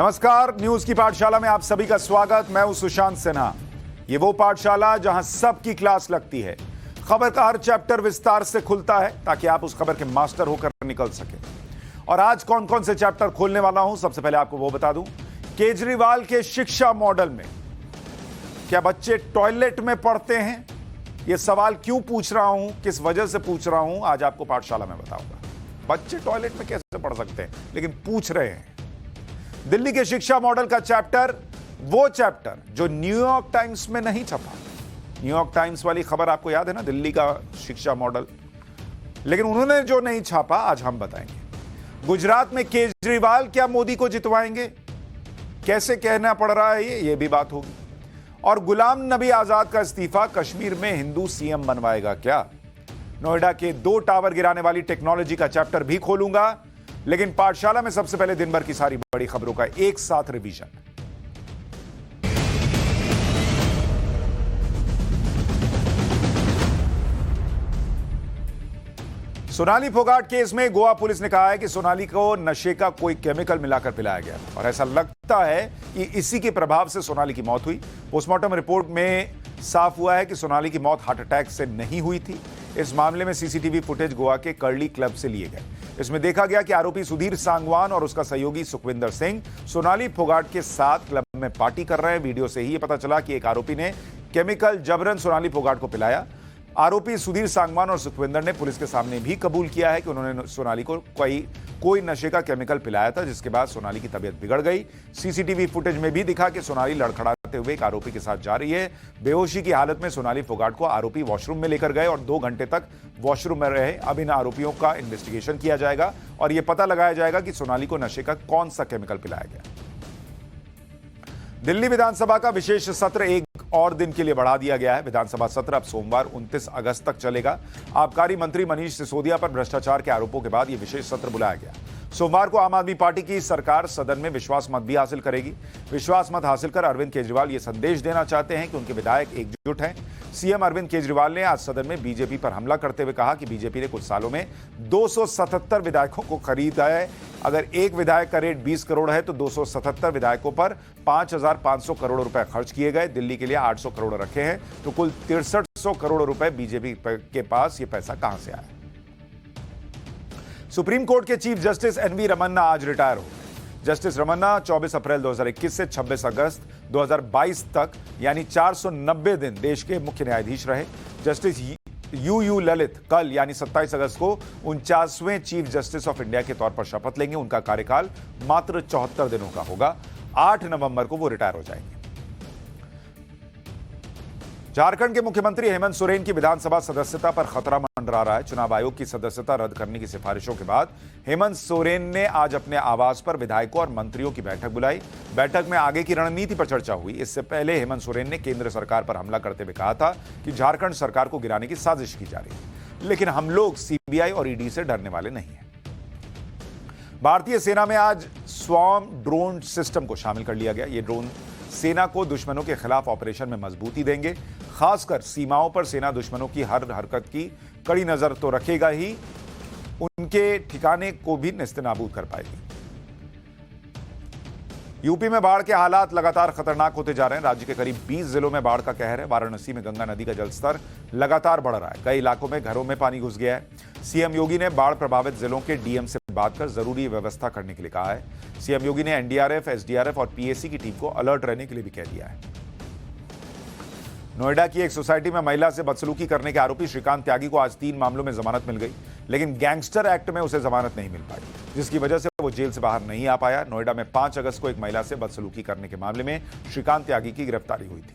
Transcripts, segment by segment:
नमस्कार, न्यूज की पाठशाला में आप सभी का स्वागत। मैं हूं सुशांत सिन्हा। ये वो पाठशाला जहां सबकी क्लास लगती है। खबर का हर चैप्टर विस्तार से खुलता है ताकि आप उस खबर के मास्टर होकर निकल सके। और आज कौन कौन से चैप्टर खोलने वाला हूं, सबसे पहले आपको वो बता दूं। केजरीवाल के शिक्षा मॉडल में क्या बच्चे टॉयलेट में पढ़ते हैं? यह सवाल क्यों पूछ रहा हूं, किस वजह से पूछ रहा हूं, आज आपको पाठशाला में बताऊंगा। बच्चे टॉयलेट में कैसे पढ़ सकते हैं, लेकिन पूछ रहे हैं। दिल्ली के शिक्षा मॉडल का चैप्टर, वो चैप्टर जो न्यूयॉर्क टाइम्स में नहीं छपा। न्यूयॉर्क टाइम्स वाली खबर आपको याद है ना, दिल्ली का शिक्षा मॉडल, लेकिन उन्होंने जो नहीं छापा आज हम बताएंगे। गुजरात में केजरीवाल क्या मोदी को जितवाएंगे, कैसे कहना पड़ रहा है ये भी बात होगी। और गुलाम नबी आजाद का इस्तीफा कश्मीर में हिंदू सीएम बनवाएगा क्या? नोएडा के 2 टावर गिराने वाली टेक्नोलॉजी का चैप्टर भी खोलूंगा। लेकिन पाठशाला में सबसे पहले दिन भर की सारी बड़ी खबरों का एक साथ रिवीजन। सोनाली फोगाट केस में गोवा पुलिस ने कहा है कि सोनाली को नशे का कोई केमिकल मिलाकर पिलाया गया और ऐसा लगता है कि इसी के प्रभाव से सोनाली की मौत हुई। पोस्टमार्टम रिपोर्ट में साफ हुआ है कि सोनाली की मौत हार्ट अटैक से नहीं हुई थी। इस मामले में सीसीटीवी फुटेज गोवा के कर्ली क्लब से लिए गए। इसमें देखा गया कि आरोपी सुधीर सांगवान और उसका सहयोगी सुखविंदर सिंह सोनाली फोगाट के साथ क्लब में पार्टी कर रहे हैं। वीडियो से ही यह पता चला कि एक आरोपी ने केमिकल जबरन सोनाली फोगाट को पिलाया। आरोपी सुधीर सांगवान और सुखविंदर ने पुलिस के सामने भी कबूल किया है कि उन्होंने सोनाली को कोई नशे का केमिकल पिलाया था, जिसके बाद सोनाली की तबीयत बिगड़ गई। सीसीटीवी फुटेज में भी दिखा कि सोनाली लड़खड़ाते हुए एक आरोपी के साथ जा रही है। बेहोशी की हालत में सोनाली फोगाट को आरोपी वॉशरूम में लेकर गए और 2 घंटे तक वॉशरूम में रहे। अब इन आरोपियों का इन्वेस्टिगेशन किया जाएगा और यह पता लगाया जाएगा कि सोनाली को नशे का कौन सा केमिकल पिलाया गया। दिल्ली विधानसभा का विशेष सत्र एक और दिन के लिए बढ़ा दिया गया है। विधानसभा सत्र अब सोमवार 29 अगस्त तक चलेगा। आबकारी मंत्री मनीष सिसोदिया पर भ्रष्टाचार के आरोपों के बाद यह विशेष सत्र बुलाया गया। सोमवार को आम आदमी पार्टी की सरकार सदन में विश्वास मत भी हासिल करेगी। विश्वास मत हासिल कर अरविंद केजरीवाल यह संदेश देना चाहते हैं कि उनके विधायक एकजुट हैं। सीएम अरविंद केजरीवाल ने आज सदन में बीजेपी पर हमला करते हुए कहा कि बीजेपी ने कुछ सालों में 277 विधायकों को खरीदा है। अगर एक विधायक का रेट 20 करोड़ है तो 277 विधायकों पर 5,500 करोड़ रुपए खर्च किए गए। दिल्ली के लिए 800 करोड़ रखे हैं तो कुल 6300 करोड़ रुपए बीजेपी के पास ये पैसा कहां से आया? सुप्रीम कोर्ट के चीफ जस्टिस एनवी रमन्ना आज रिटायर हो गए। जस्टिस रमन्ना 24 अप्रैल 2021 से 26 अगस्त 2022 तक यानी 490 दिन देश के मुख्य न्यायाधीश रहे। जस्टिस यू ललित कल यानी 27 अगस्त को 49वें चीफ जस्टिस ऑफ इंडिया के तौर पर शपथ लेंगे। उनका कार्यकाल मात्र 74 दिनों का होगा। 8 नवंबर को वो रिटायर हो जाएंगे। झारखंड के मुख्यमंत्री हेमंत सोरेन की विधानसभा सदस्यता पर खतरा मंडरा रहा है। चुनाव आयोग की सदस्यता रद्द करने की सिफारिशों के बाद हेमंत सोरेन ने आज अपने आवास पर विधायकों और मंत्रियों की बैठक बुलाई। बैठक में आगे की रणनीति पर चर्चा हुई। इससे पहले हेमंत सोरेन ने केंद्र सरकार पर हमला करते हुए कहा था कि झारखंड सरकार को गिराने की साजिश की जा रही है, लेकिन हम लोग सीबीआई और ईडी से डरने वाले नहीं हैं। भारतीय सेना में आज स्वार्म ड्रोन सिस्टम को शामिल कर लिया गया। ये ड्रोन सेना को दुश्मनों के खिलाफ ऑपरेशन में मजबूती देंगे। खासकर सीमाओं पर सेना दुश्मनों की हर हरकत की कड़ी नजर तो रखेगा ही, उनके ठिकाने को भी नेस्तनाबूद कर पाएगी। यूपी में बाढ़ के हालात लगातार खतरनाक होते जा रहे हैं। राज्य के करीब 20 जिलों में बाढ़ का कहर है। वाराणसी में गंगा नदी का जलस्तर लगातार बढ़ रहा है। कई इलाकों में घरों में पानी घुस गया है। सीएम योगी ने बाढ़ प्रभावित जिलों के डीएम से बात कर जरूरी व्यवस्था करने के लिए कहा है। सीएम योगी ने एनडीआरएफ, एसडीआरएफ और पीएसी की टीम को अलर्ट रहने के लिए भी कह दिया है। नोएडा की एक सोसाइटी में महिला से बदसलूकी करने के आरोपी श्रीकांत त्यागी को आज 3 मामलों में जमानत मिल गई, लेकिन गैंगस्टर एक्ट में उसे जमानत नहीं मिल पाई, जिसकी वजह से वो जेल से बाहर नहीं आ पाया। नोएडा में 5 अगस्त को एक महिला से बदसलूकी करने के मामले में श्रीकांत त्यागी की गिरफ्तारी हुई थी।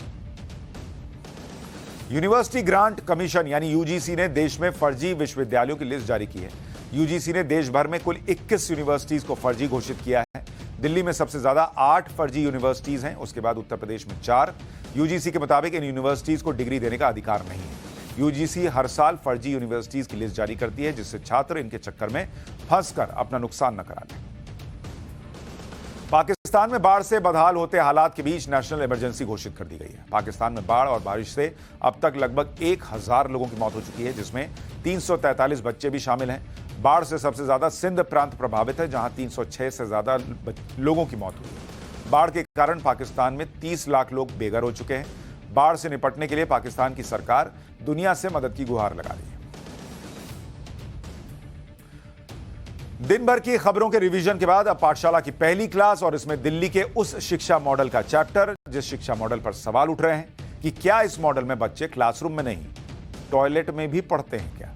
यूनिवर्सिटी ग्रांट कमीशन यानी यूजीसी ने देश में फर्जी विश्वविद्यालयों की लिस्ट जारी की है। यूजीसी ने देश भर में कुल 21 यूनिवर्सिटीज को फर्जी घोषित किया है। दिल्ली में सबसे ज्यादा 8 फर्जी यूनिवर्सिटीज हैं, उसके बाद उत्तर प्रदेश में 4। यूजीसी के मुताबिक इन यूनिवर्सिटीज को डिग्री देने का अधिकार नहीं है। यूजीसी हर साल फर्जी यूनिवर्सिटीज की लिस्ट जारी करती है, जिससे छात्र इनके चक्कर में फंसकर अपना नुकसान न करा लें। पाकिस्तान में बाढ़ से बदहाल होते हालात के बीच नेशनल इमरजेंसी घोषित कर दी गई है। पाकिस्तान में बाढ़ और बारिश से अब तक लगभग 1000 लोगों की मौत हो चुकी है, जिसमें 343 बच्चे भी शामिल हैं। बाढ़ से सबसे ज्यादा सिंध प्रांत प्रभावित है, जहां 306 से ज्यादा लोगों की मौत हुई है। बाढ़ के कारण पाकिस्तान में 30 लाख लोग बेघर हो चुके हैं। बाढ़ से निपटने के लिए पाकिस्तान की सरकार दुनिया से मदद की गुहार लगा रही है। दिन भर की खबरों के रिवीजन के बाद अब पाठशाला की पहली क्लास और इसमें दिल्ली के उस शिक्षा मॉडल का चैप्टर जिस शिक्षा मॉडल पर सवाल उठ रहे हैं कि क्या इस मॉडल में बच्चे क्लासरूम में नहीं टॉयलेट में भी पढ़ते हैं क्या।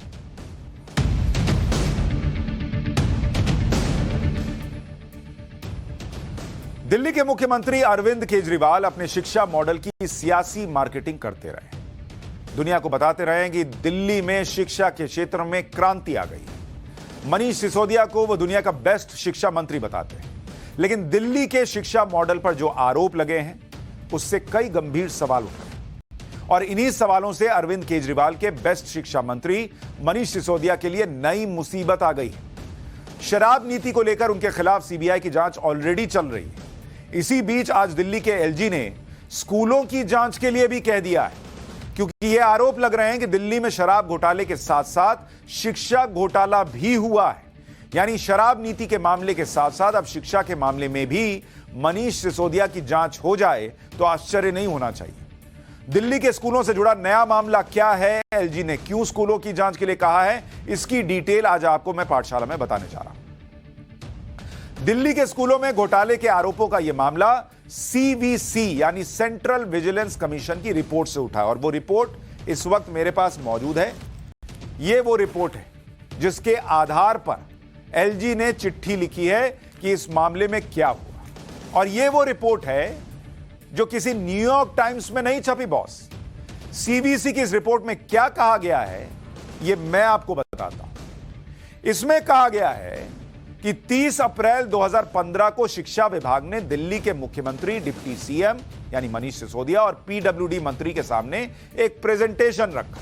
दिल्ली के मुख्यमंत्री अरविंद केजरीवाल अपने शिक्षा मॉडल की सियासी मार्केटिंग करते रहे, दुनिया को बताते रहे कि दिल्ली में शिक्षा के क्षेत्र में क्रांति आ गई। मनीष सिसोदिया को वो दुनिया का बेस्ट शिक्षा मंत्री बताते हैं, लेकिन दिल्ली के शिक्षा मॉडल पर जो आरोप लगे हैं उससे कई गंभीर सवाल उठ रहे हैं और इन्हीं सवालों से अरविंद केजरीवाल के बेस्ट शिक्षा मंत्री मनीष सिसोदिया के लिए नई मुसीबत आ गई है। शराब नीति को लेकर उनके खिलाफ सीबीआई की जांच ऑलरेडी चल रही है। इसी बीच आज दिल्ली के एलजी ने स्कूलों की जांच के लिए भी कह दिया है, क्योंकि ये आरोप लग रहे हैं कि दिल्ली में शराब घोटाले के साथ साथ शिक्षा घोटाला भी हुआ है। यानी शराब नीति के मामले के साथ साथ अब शिक्षा के मामले में भी मनीष सिसोदिया की जांच हो जाए तो आश्चर्य नहीं होना चाहिए। दिल्ली के स्कूलों से जुड़ा नया मामला क्या है, एलजी ने क्यों स्कूलों की जांच के लिए कहा है, इसकी डिटेल आज आपको मैं पाठशाला में बताने जा रहा हूं। दिल्ली के स्कूलों में घोटाले के आरोपों का यह मामला सीवीसी यानी सेंट्रल विजिलेंस कमीशन की रिपोर्ट से उठा और वो रिपोर्ट इस वक्त मेरे पास मौजूद है। ये वो रिपोर्ट है जिसके आधार पर एलजी ने चिट्ठी लिखी है कि इस मामले में क्या हुआ, और ये वो रिपोर्ट है जो किसी न्यूयॉर्क टाइम्स में नहीं छपी बॉस। सीवीसी की इस रिपोर्ट में क्या कहा गया है ये मैं आपको बताता हूं। इसमें कहा गया है कि 30 अप्रैल 2015 को शिक्षा विभाग ने दिल्ली के मुख्यमंत्री, डिप्टी सीएम यानी मनीष सिसोदिया और पीडब्ल्यूडी मंत्री के सामने एक प्रेजेंटेशन रखा।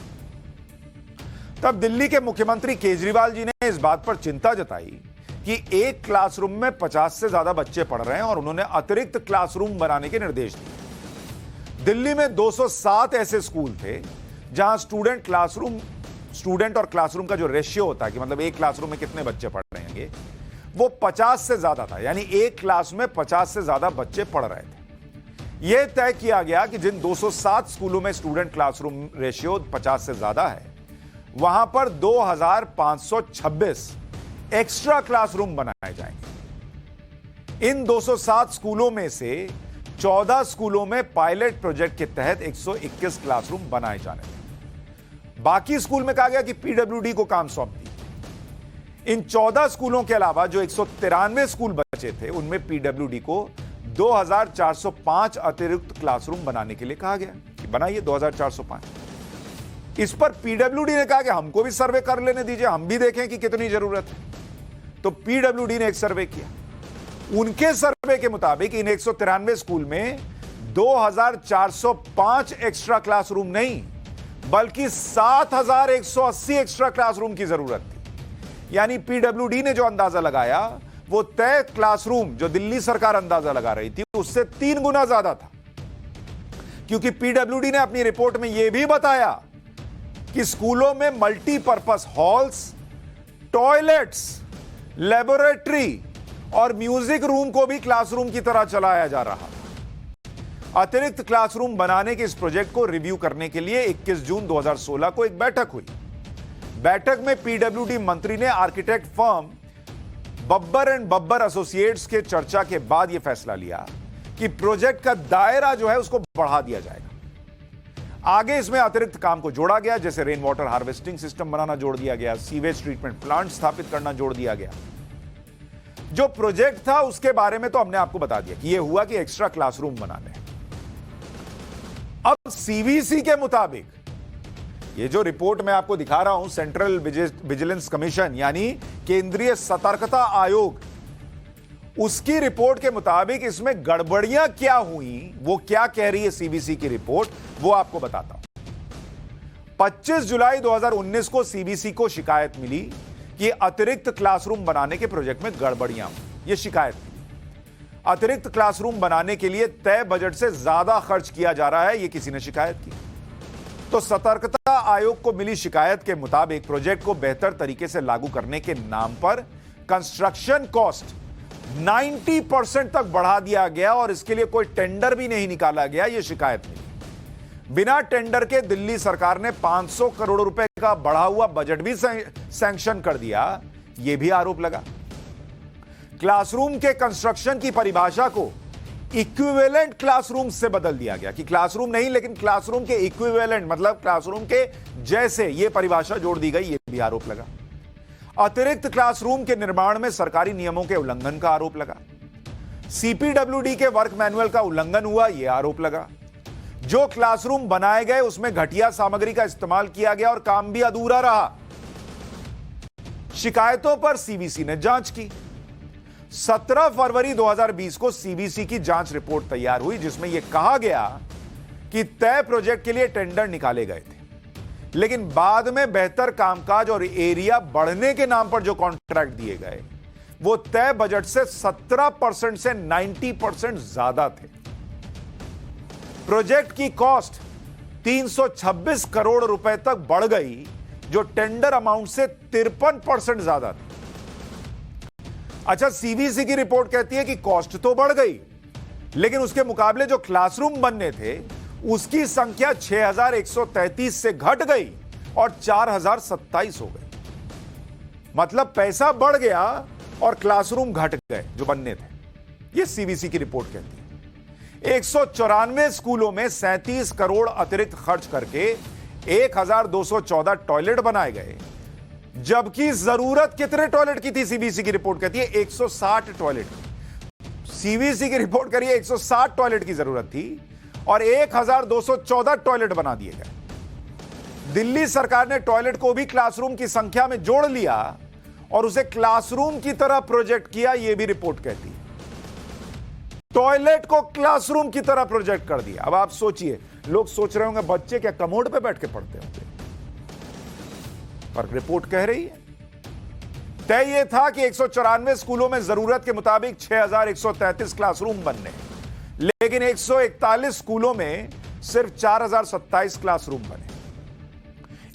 तब दिल्ली के मुख्यमंत्री केजरीवाल जी ने इस बात पर चिंता जताई कि एक क्लासरूम में 50 से ज्यादा बच्चे पढ़ रहे हैं और उन्होंने अतिरिक्त क्लासरूम बनाने के निर्देश दिए। दिल्ली में 207 ऐसे स्कूल थे जहां स्टूडेंट और क्लासरूम का जो रेशियो होता है कि मतलब एक क्लासरूम में कितने बच्चे पढ़ रहे हैं वो 50 से ज्यादा था, यानी एक क्लास में 50 से ज्यादा बच्चे पढ़ रहे थे। यह तय किया गया कि जिन 207 स्कूलों में स्टूडेंट क्लासरूम रेशियो 50 से ज्यादा है वहां पर 2526 एक्स्ट्रा क्लासरूम बनाए जाएंगे। इन 207 स्कूलों में से 14 स्कूलों में पायलट प्रोजेक्ट के तहत 121 क्लासरूम बनाए जाने थे। बाकी स्कूल में कहा गया कि पीडब्ल्यूडी को काम सौंप दी। इन 14 स्कूलों के अलावा जो 193 स्कूल बचे थे उनमें पीडब्ल्यूडी को 2405 अतिरिक्त क्लासरूम बनाने के लिए कहा गया कि बनाइए 2405। इस पर पीडब्ल्यूडी ने कहा कि हमको भी सर्वे कर लेने दीजिए, हम भी देखें कि कितनी जरूरत है। तो पीडब्ल्यूडी ने एक सर्वे किया। उनके सर्वे के मुताबिक इन 193 स्कूल में 2405 एक्स्ट्रा क्लासरूम नहीं बल्कि 7180 एक्स्ट्रा क्लासरूम की जरूरत थी। यानी पीडब्ल्यूडी ने जो अंदाजा लगाया वो तय क्लासरूम जो दिल्ली सरकार अंदाजा लगा रही थी उससे 3 गुना ज्यादा था, क्योंकि पीडब्ल्यूडी ने अपनी रिपोर्ट में यह भी बताया कि स्कूलों में मल्टीपर्पस हॉल्स, टॉयलेट्स, लेबोरेटरी और म्यूजिक रूम को भी क्लासरूम की तरह चलाया जा रहा था। अतिरिक्त क्लासरूम बनाने के इस प्रोजेक्ट को रिव्यू करने के लिए 21 जून 2016 को एक बैठक हुई। बैठक में पीडब्ल्यूडी मंत्री ने architect firm Babbar and Babbar associates के चर्चा के बाद यह फैसला लिया कि प्रोजेक्ट का दायरा जो है उसको बढ़ा दिया जाएगा। आगे इसमें अतिरिक्त काम को जोड़ा गया, जैसे रेन वाटर हार्वेस्टिंग सिस्टम बनाना जोड़ दिया गया, सीवेज ट्रीटमेंट प्लांट स्थापित करना जोड़ दिया गया। जो प्रोजेक्ट था उसके बारे में तो हमने आपको बता दिया कि यह हुआ कि एक्स्ट्रा क्लासरूम बनाने। अब सीवीसी के मुताबिक ये जो रिपोर्ट मैं आपको दिखा रहा हूं, सेंट्रल विजिलेंस कमीशन यानी केंद्रीय सतर्कता आयोग, उसकी रिपोर्ट के मुताबिक इसमें गड़बड़ियां क्या हुई, वो क्या कह रही है सीवीसी की रिपोर्ट, वो आपको बताता हूं। 25 जुलाई 2019 को सीवीसी को शिकायत मिली कि अतिरिक्त क्लासरूम बनाने के प्रोजेक्ट में गड़बड़ियां हुई। यह शिकायत मिली। अतिरिक्त क्लासरूम बनाने के लिए तय बजट से ज्यादा खर्च किया जा रहा है, यह किसी ने शिकायत की। तो सतर्कता आयोग को मिली शिकायत के मुताबिक प्रोजेक्ट को बेहतर तरीके से लागू करने के नाम पर कंस्ट्रक्शन कॉस्ट 90% तक बढ़ा दिया गया और इसके लिए कोई टेंडर भी नहीं निकाला गया, यह शिकायत मिली। बिना टेंडर के दिल्ली सरकार ने 500 करोड़ रुपए का बढ़ा हुआ बजट भी सैंक्शन कर दिया, यह भी आरोप लगा। क्लासरूम के कंस्ट्रक्शन की परिभाषा को इक्विवेलेंट क्लासरूम से बदल दिया गया कि क्लासरूम नहीं लेकिन क्लासरूम के इक्विवेलेंट मतलब क्लासरूम के जैसे, यह परिभाषा जोड़ दी गई, यह भी आरोप लगा। अतिरिक्त क्लासरूम के निर्माण में सरकारी नियमों के उल्लंघन का आरोप लगा। सीपीडब्ल्यूडी के वर्क मैनुअल का उल्लंघन हुआ, यह आरोप लगा। जो क्लासरूम बनाए गए उसमें घटिया सामग्री का इस्तेमाल किया गया और काम भी अधूरा रहा। शिकायतों पर सीबीसी ने जांच की। 17 फरवरी 2020 को सीबीसी की जांच रिपोर्ट तैयार हुई जिसमें यह कहा गया कि तय प्रोजेक्ट के लिए टेंडर निकाले गए थे, लेकिन बाद में बेहतर कामकाज और एरिया बढ़ने के नाम पर जो कॉन्ट्रैक्ट दिए गए वो तय बजट से 17% से 90% ज्यादा थे। प्रोजेक्ट की कॉस्ट 326 करोड़ रुपए तक बढ़ गई जो टेंडर अमाउंट से 53% ज्यादा था। अच्छा, सीबीसी की रिपोर्ट कहती है कि कॉस्ट तो बढ़ गई लेकिन उसके मुकाबले जो क्लासरूम बनने थे उसकी संख्या 6133 से घट गई और 4027 हो गई। मतलब पैसा बढ़ गया और क्लासरूम घट गए जो बनने थे, यह सीबीसी की रिपोर्ट कहती है। 194 स्कूलों में 37 करोड़ अतिरिक्त खर्च करके 1214 टॉयलेट बनाए गए, जबकि जरूरत कितने टॉयलेट की थी? सीबीसी की रिपोर्ट कहती है 160 टॉयलेट। सीबीसी की रिपोर्ट करिए 160 टॉयलेट की जरूरत थी और 1214 टॉयलेट बना दिए गए। दिल्ली सरकार ने टॉयलेट को भी क्लासरूम की संख्या में जोड़ लिया और उसे क्लासरूम की तरह प्रोजेक्ट किया, यह भी रिपोर्ट कहती है। टॉयलेट को क्लासरूम की तरह प्रोजेक्ट कर दिया। अब आप सोचिए, लोग सोच रहे होंगे बच्चे क्या कमोड पे बैठ के पढ़ते होंगे, पर रिपोर्ट कह रही है तय यह था कि 194 स्कूलों में जरूरत के मुताबिक 6133 क्लासरूम बनने, लेकिन 141 स्कूलों में सिर्फ 4027 क्लासरूम बने।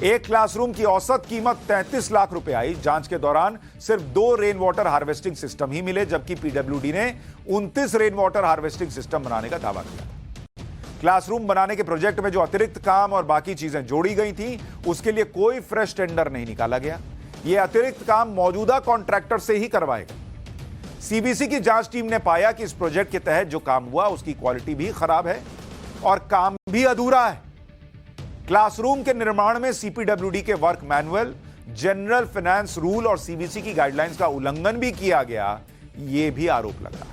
एक क्लासरूम की औसत कीमत 33 लाख रुपए आई। जांच के दौरान सिर्फ 2 रेन वाटर हार्वेस्टिंग सिस्टम ही मिले, जबकि पीडब्ल्यूडी ने 29 रेन वाटर हार्वेस्टिंग सिस्टम बनाने का दावा किया था। क्लासरूम बनाने के प्रोजेक्ट में जो अतिरिक्त काम और बाकी चीजें जोड़ी गई थी उसके लिए कोई फ्रेश टेंडर नहीं निकाला गया। यह अतिरिक्त काम मौजूदा कॉन्ट्रैक्टर से ही करवाएगा। सीबीसी की जांच टीम ने पाया कि इस प्रोजेक्ट के तहत जो काम हुआ उसकी क्वालिटी भी खराब है और काम भी अधूरा है। क्लासरूम के निर्माण में सीपीडब्ल्यूडी के work manual, general finance rule और सीबीसी की गाइडलाइंस का उल्लंघन भी किया गया, यह भी आरोप लगा है।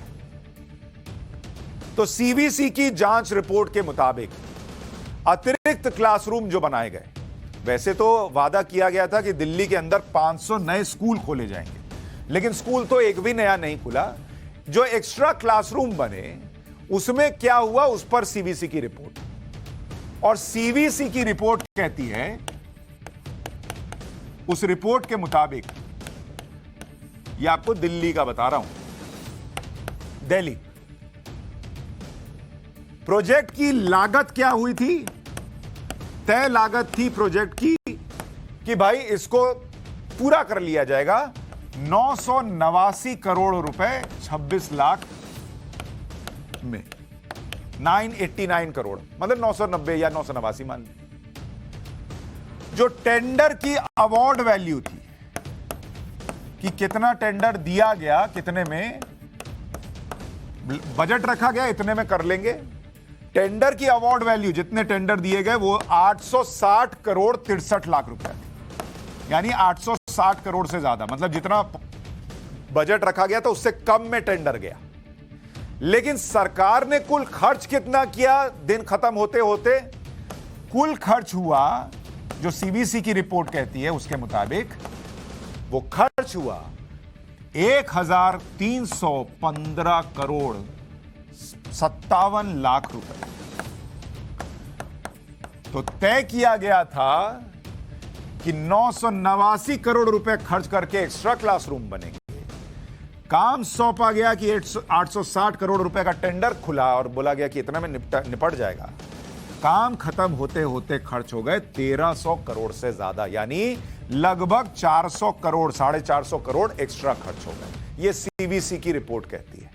तो सीबीसी की जांच रिपोर्ट के मुताबिक अतिरिक्त क्लासरूम जो बनाए गए, वैसे तो वादा किया गया था कि दिल्ली के अंदर 500 नए स्कूल खोले जाएंगे, लेकिन स्कूल तो एक भी नया नहीं खुला। जो एक्स्ट्रा क्लासरूम बने उसमें क्या हुआ, उस पर सीबीसी की रिपोर्ट। और सीबीसी की रिपोर्ट कहती है, उस रिपोर्ट के मुताबिक, ये आपको दिल्ली का बता रहा हूं, दिल्ली प्रोजेक्ट की लागत क्या हुई थी? तय लागत थी प्रोजेक्ट की कि भाई इसको पूरा कर लिया जाएगा 989 करोड़ रुपए 26 लाख में, 989 करोड़ मतलब 990 या 989 मान ली। जो टेंडर की अवार्ड वैल्यू थी कि कितना टेंडर दिया गया, कितने में बजट रखा गया, इतने में कर लेंगे। टेंडर की अवार्ड वैल्यू, जितने टेंडर दिए गए वो 860 करोड़ 63 लाख रुपए, यानी 860 करोड़ से ज्यादा, मतलब जितना बजट रखा गया था उससे कम में टेंडर गया। लेकिन सरकार ने कुल खर्च कितना किया? दिन खत्म होते होते कुल खर्च हुआ, जो सीबीसी की रिपोर्ट कहती है उसके मुताबिक, वो खर्च हुआ 1315 करोड़ 57 लाख रुपए। तो तय किया गया था कि 989 करोड़ रुपए खर्च करके एक्स्ट्रा क्लासरूम बनेंगे। काम सौंपा गया कि 860 करोड़ रुपए का टेंडर खुला और बोला गया कि इतना में निपट जाएगा। काम खत्म होते होते खर्च हो गए 1300 करोड़ से ज्यादा, यानी लगभग 400 करोड़, 450 करोड़ एक्स्ट्रा खर्च हो गए। यह सीवीसी की रिपोर्ट कहती है।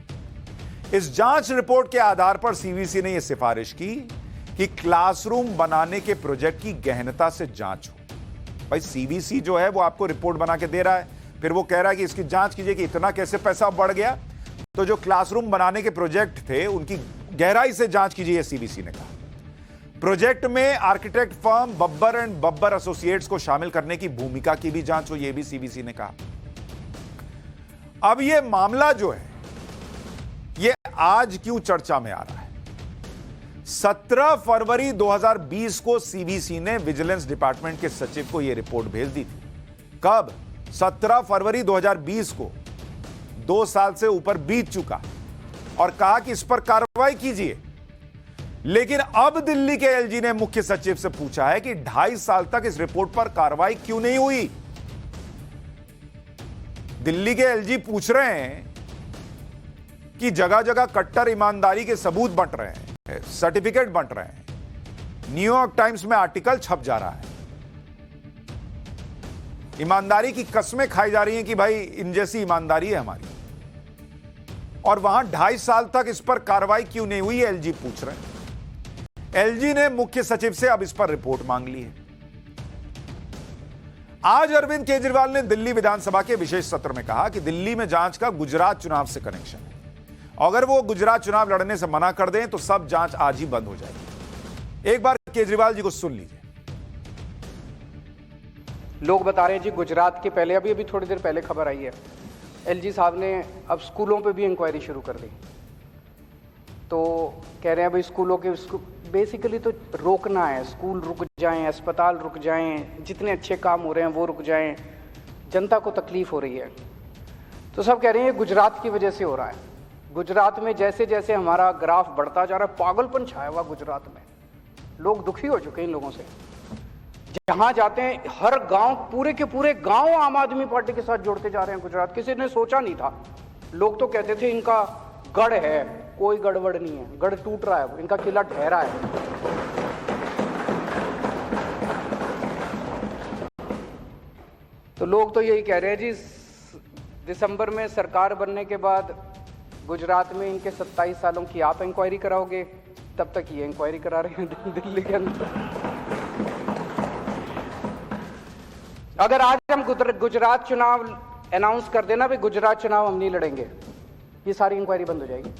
इस जांच रिपोर्ट के आधार पर सीवीसी ने यह सिफारिश की कि क्लासरूम बनाने के प्रोजेक्ट की गहनता से जांच हो। भाई सीवीसी जो है वो आपको रिपोर्ट बना के दे रहा है, फिर वो कह रहा है कि इसकी जांच कीजिए कि इतना कैसे पैसा बढ़ गया। तो जो क्लासरूम बनाने के प्रोजेक्ट थे उनकी गहराई से जांच कीजिए, सीवीसी ने कहा। प्रोजेक्ट में architect firm Babbar and Babbar associates को शामिल करने की भूमिका की भी जांच हो, यह भी सीवीसी ने कहा। अब यह मामला जो है यह आज क्यों चर्चा में आ रहा है? 17 फरवरी 2020 को सीवीसी ने विजिलेंस डिपार्टमेंट के सचिव को यह रिपोर्ट भेज दी थी। कब? 17 फरवरी 2020 को। 2 साल से ऊपर बीत चुका और कहा कि इस पर कार्रवाई कीजिए। लेकिन अब दिल्ली के एलजी ने मुख्य सचिव से पूछा है कि 2.5 साल तक इस रिपोर्ट पर कार्रवाई क्यों नहीं हुई। दिल्ली के एलजी पूछ रहे हैं कि जगह जगह कट्टर ईमानदारी के सबूत बंट रहे हैं, सर्टिफिकेट बंट रहे हैं, न्यूयॉर्क टाइम्स में आर्टिकल छप जा रहा है, ईमानदारी की कस्में खाई जा रही हैं कि भाई इन जैसी ईमानदारी है हमारी, और वहां 2.5 साल तक इस पर कार्रवाई क्यों नहीं हुई, एलजी पूछ रहे हैं। एलजी ने मुख्य सचिव से अब इस पर रिपोर्ट मांग ली है। आज अरविंद केजरीवाल ने दिल्ली विधानसभा के विशेष सत्र में कहा कि दिल्ली में जांच का गुजरात चुनाव से कनेक्शन है। अगर वो गुजरात चुनाव लड़ने से मना कर दें तो सब जांच आज ही बंद हो जाएगी। एक बार केजरीवाल जी को सुन लीजिए। लोग बता रहे हैं जी गुजरात के पहले, अभी थोड़ी देर पहले खबर आई है, एलजी साहब ने अब स्कूलों पे भी इंक्वायरी शुरू कर दी। तो कह रहे हैं भाई स्कूलों के बेसिकली तो रोकना है, स्कूल रुक जाएं, अस्पताल रुक जाएं, जितने अच्छे काम हो रहे हैं वो रुक जाएं, जनता को तकलीफ हो रही है। तो सब कह रहे हैं ये गुजरात की वजह से हो रहा है। गुजरात में जैसे जैसे हमारा ग्राफ बढ़ता जा रहा है, पागलपन छाया हुआ गुजरात में, लोग दुखी हो चुके हैं इन लोगों से। जहां जाते हैं हर गांव, पूरे के पूरे गांव आम आदमी पार्टी के साथ जोड़ते जा रहे हैं गुजरात। किसी ने सोचा नहीं था। लोग तो कहते थे इनका गढ़ है, कोई गड़बड़ नहीं है, गढ़ टूट रहा है, इनका किला ठहरा है। तो लोग तो यही कह रहे हैं जी दिसंबर में सरकार बनने के बाद गुजरात में इनके 27 सालों की आप इंक्वायरी कराओगे, तब तक ये इंक्वायरी करा रहे हैं दिल्ली के अंदर। अगर आज हम गुजरात चुनाव अनाउंस कर देना भाई गुजरात चुनाव हम नहीं लड़ेंगे, ये सारी इंक्वायरी बंद हो जाएगी।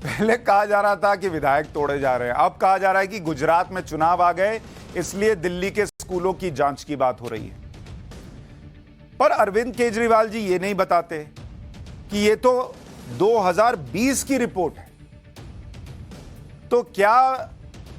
पहले कहा जा रहा था कि विधायक तोड़े जा रहे हैं, अब कहा जा रहा है कि गुजरात में चुनाव आ गए इसलिए दिल्ली के स्कूलों की जांच की बात हो रही है। पर अरविंद केजरीवाल जी ये नहीं बताते कि ये तो 2020 की रिपोर्ट है। तो क्या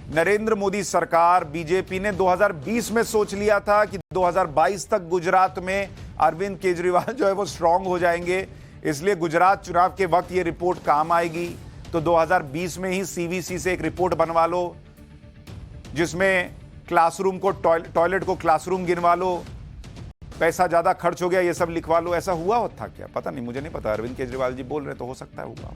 नरेंद्र मोदी सरकार, बीजेपी ने 2020 में सोच लिया था कि 2022 तक गुजरात में अरविंद केजरीवाल जो है वो स्ट्रांग हो जाएंगे, इसलिए गुजरात चुनाव के वक्त ये रिपोर्ट काम आएगी? तो 2020 में ही सीवीसी से एक रिपोर्ट बनवा लो जिसमें क्लासरूम को टॉयलेट को क्लासरूम गिनवा लो, पैसा ज्यादा खर्च हो गया ये सब लिखवा लो। ऐसा हुआ था क्या? पता नहीं, मुझे नहीं पता। अरविंद केजरीवाल जी बोल रहे तो हो सकता है हुआ।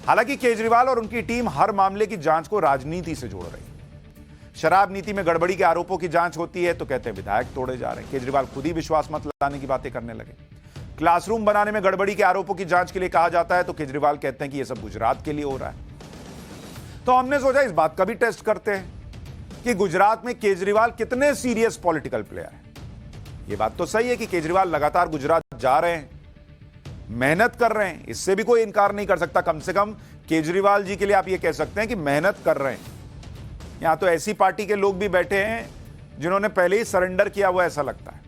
हालांकि केजरीवाल और उनकी टीम हर मामले की जांच को राजनीति से जोड़ रही है। शराब नीति में गड़बड़ी के आरोपों की जांच होती है तो कहते हैं विधायक तोड़े जा रहे हैं। केजरीवाल खुद ही विश्वास मत लाने की बातें करने लगे। क्लासरूम बनाने में गड़बड़ी के आरोपों की जांच के लिए कहा जाता है तो केजरीवाल कहते हैं कि यह सब गुजरात के लिए हो रहा है। तो हमने सोचा इस बात का भी टेस्ट करते हैं कि गुजरात में केजरीवाल कितने सीरियस पॉलिटिकल प्लेयर हैं। यह बात तो सही है कि केजरीवाल लगातार गुजरात जा रहे हैं, मेहनत कर रहे हैं, इससे भी कोई इनकार नहीं कर सकता। कम से कम केजरीवाल जी के लिए आप यह कह सकते हैं कि मेहनत कर रहे हैं। यहां तो ऐसी पार्टी के लोग भी बैठे हैं जिन्होंने पहले ही सरेंडर किया हुआ ऐसा लगता है।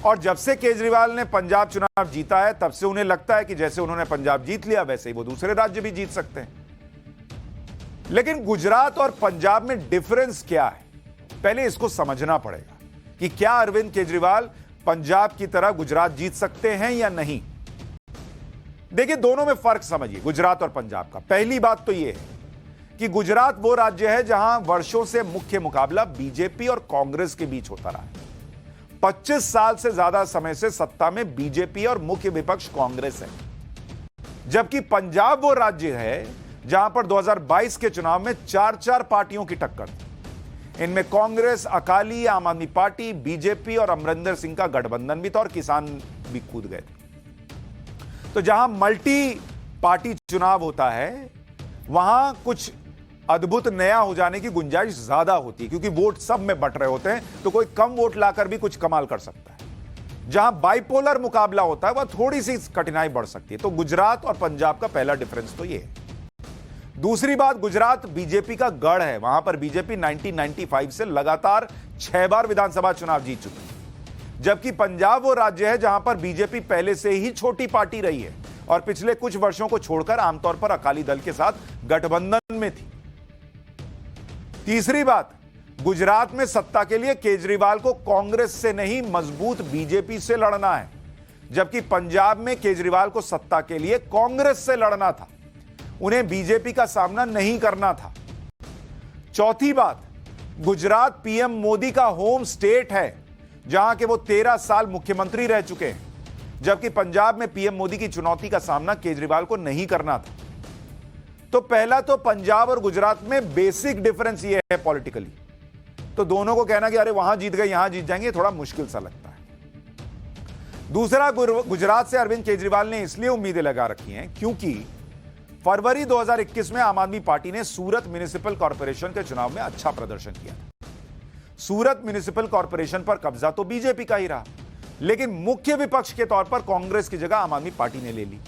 और जब से केजरीवाल ने पंजाब चुनाव जीता है तब से उन्हें लगता है कि जैसे उन्होंने पंजाब जीत लिया वैसे ही वो दूसरे राज्य भी जीत सकते हैं। लेकिन गुजरात और पंजाब में डिफरेंस क्या है, पहले इसको समझना पड़ेगा कि क्या अरविंद केजरीवाल पंजाब की तरह गुजरात जीत सकते हैं या नहीं। देखिए, दोनों में फर्क समझिए गुजरात और पंजाब का। पहली बात तो यह है कि गुजरात वो राज्य है जहां वर्षों से मुख्य मुकाबला बीजेपी और कांग्रेस के बीच होता रहा है। 25 साल से ज्यादा समय से सत्ता में बीजेपी और मुख्य विपक्ष कांग्रेस है। जबकि पंजाब वो राज्य है जहां पर 2022 के चुनाव में 4-4 पार्टियों की टक्कर थी। इनमें कांग्रेस, अकाली, आम आदमी पार्टी, बीजेपी और अमरिंदर सिंह का गठबंधन भी था और किसान भी कूद गए थे। तो जहां मल्टी पार्टी चुनाव होता है वहां कुछ अद्भुत नया हो जाने की गुंजाइश ज्यादा होती है, क्योंकि वोट सब में बट रहे होते हैं, तो कोई कम वोट लाकर भी कुछ कमाल कर सकता है। जहां बाइपोलर मुकाबला होता है वह थोड़ी सी कठिनाई बढ़ सकती है। तो गुजरात और पंजाब का पहला डिफरेंस तो यह है। दूसरी बात, गुजरात बीजेपी का गढ़ है। वहां पर बीजेपी 1995 से लगातार 6 बार विधानसभा चुनाव जीत चुकी है, जबकि पंजाब वो राज्य है जहां पर बीजेपी पहले से ही छोटी पार्टी रही है और पिछले कुछ वर्षों को छोड़कर आमतौर पर अकाली दल के साथ गठबंधन में थी। तीसरी बात, गुजरात में सत्ता के लिए केजरीवाल को कांग्रेस से नहीं मजबूत बीजेपी से लड़ना है, जबकि पंजाब में केजरीवाल को सत्ता के लिए कांग्रेस से लड़ना था, उन्हें बीजेपी का सामना नहीं करना था। चौथी बात, गुजरात पीएम मोदी का होम स्टेट है, जहां के वो 13 साल मुख्यमंत्री रह चुके हैं, जबकि पंजाब में पीएम मोदी की चुनौती का सामना केजरीवाल को नहीं करना था। तो पहला तो पंजाब और गुजरात में बेसिक डिफरेंस ये है पॉलिटिकली। तो दोनों को कहना कि अरे वहां जीत गए यहां जीत जाएंगे, थोड़ा मुश्किल सा लगता है। दूसरा, गुजरात से अरविंद केजरीवाल ने इसलिए उम्मीदें लगा रखी हैं क्योंकि फरवरी 2021 में आम आदमी पार्टी ने सूरत म्युनिसिपल कॉर्पोरेशन के चुनाव में अच्छा प्रदर्शन किया। सूरत म्युनिसिपल कॉर्पोरेशन पर कब्जा तो बीजेपी का ही रहा, लेकिन मुख्य विपक्ष के तौर पर कांग्रेस की जगह आम आदमी पार्टी ने ले ली।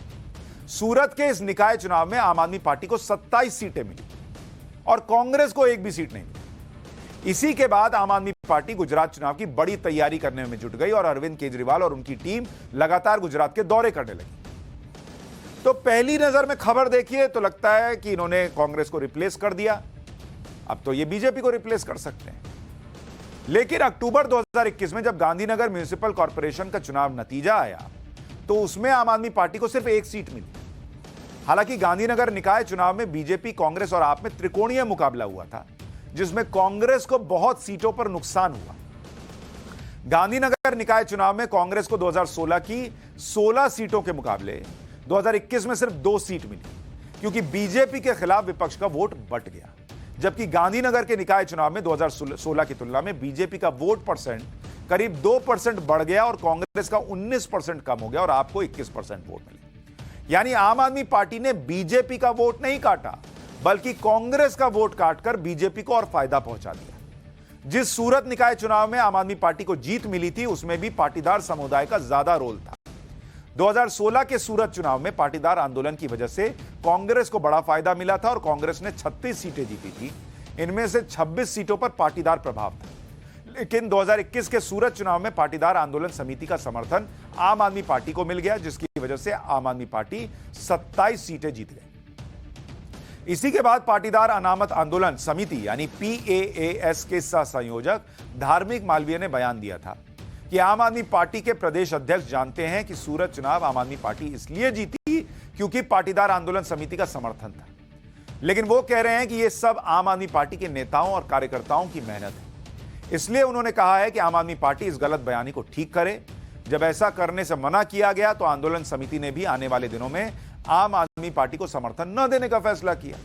सूरत के इस निकाय चुनाव में आम आदमी पार्टी को 27 सीटें मिली और कांग्रेस को एक भी सीट नहीं मिली। इसी के बाद आम आदमी पार्टी गुजरात चुनाव की बड़ी तैयारी करने में जुट गई और अरविंद केजरीवाल और उनकी टीम लगातार गुजरात के दौरे करने लगी। तो पहली नजर में खबर देखिए तो लगता है कि इन्होंने कांग्रेस को रिप्लेस कर दिया, अब तो ये बीजेपी को रिप्लेस कर सकते हैं। लेकिन अक्टूबर 2021 में जब गांधीनगर म्युनिसिपल कॉर्पोरेशन का चुनाव नतीजा आया तो उसमें आम आदमी पार्टी को सिर्फ एक सीट मिली। हालांकि गांधीनगर निकाय चुनाव में बीजेपी, कांग्रेस और आप में त्रिकोणीय मुकाबला हुआ था, जिसमें कांग्रेस को बहुत सीटों पर नुकसान हुआ। गांधीनगर निकाय चुनाव में कांग्रेस को 2016 की 16 सीटों के मुकाबले 2021 में सिर्फ 2 सीट मिली, क्योंकि बीजेपी के खिलाफ विपक्ष का वोट बट गया। जबकि गांधीनगर के निकाय चुनाव में 2016 की तुलना में बीजेपी का वोट परसेंट करीब 2% बढ़ गया और कांग्रेस का 19% कम हो गया और आपको 21% वोट मिले। यानी आम आदमी पार्टी ने बीजेपी का वोट नहीं काटा, बल्कि कांग्रेस का वोट काटकर बीजेपी को और फायदा पहुंचा दिया। जिस सूरत निकाय चुनाव में आम आदमी पार्टी को जीत मिली थी, उसमें भी पाटीदार समुदाय का ज्यादा रोल था। 2016 के सूरत चुनाव में पाटीदार आंदोलन की वजह से कांग्रेस को बड़ा फायदा मिला था और कांग्रेस ने 36 सीटें जीती थी। इनमें से 26 सीटों पर पाटीदार प्रभाव था। लेकिन 2021 के सूरत चुनाव में पाटीदार आंदोलन समिति का समर्थन आम आदमी पार्टी को मिल गया, जिसकी वजह से आम आदमी पार्टी 27 सीटें जीत गई। इसी के बाद पाटीदार अनामत आंदोलन समिति यानी PAAS के सह संयोजक धार्मिक मालवीय ने बयान दिया था कि आम आदमी पार्टी के प्रदेश अध्यक्ष जानते हैं कि सूरत चुनाव आम आदमी पार्टी इसलिए जीती क्योंकि पाटीदार आंदोलन समिति का समर्थन था। लेकिन वो कह रहे हैं कि यह सब आम आदमी पार्टी के नेताओं और कार्यकर्ताओं की मेहनत है। इसलिए उन्होंने कहा है कि आम आदमी पार्टी इस गलत बयानी को ठीक करे। जब ऐसा करने से मना किया गया तो आंदोलन समिति ने भी आने वाले दिनों में आम आदमी पार्टी को समर्थन न देने का फैसला किया,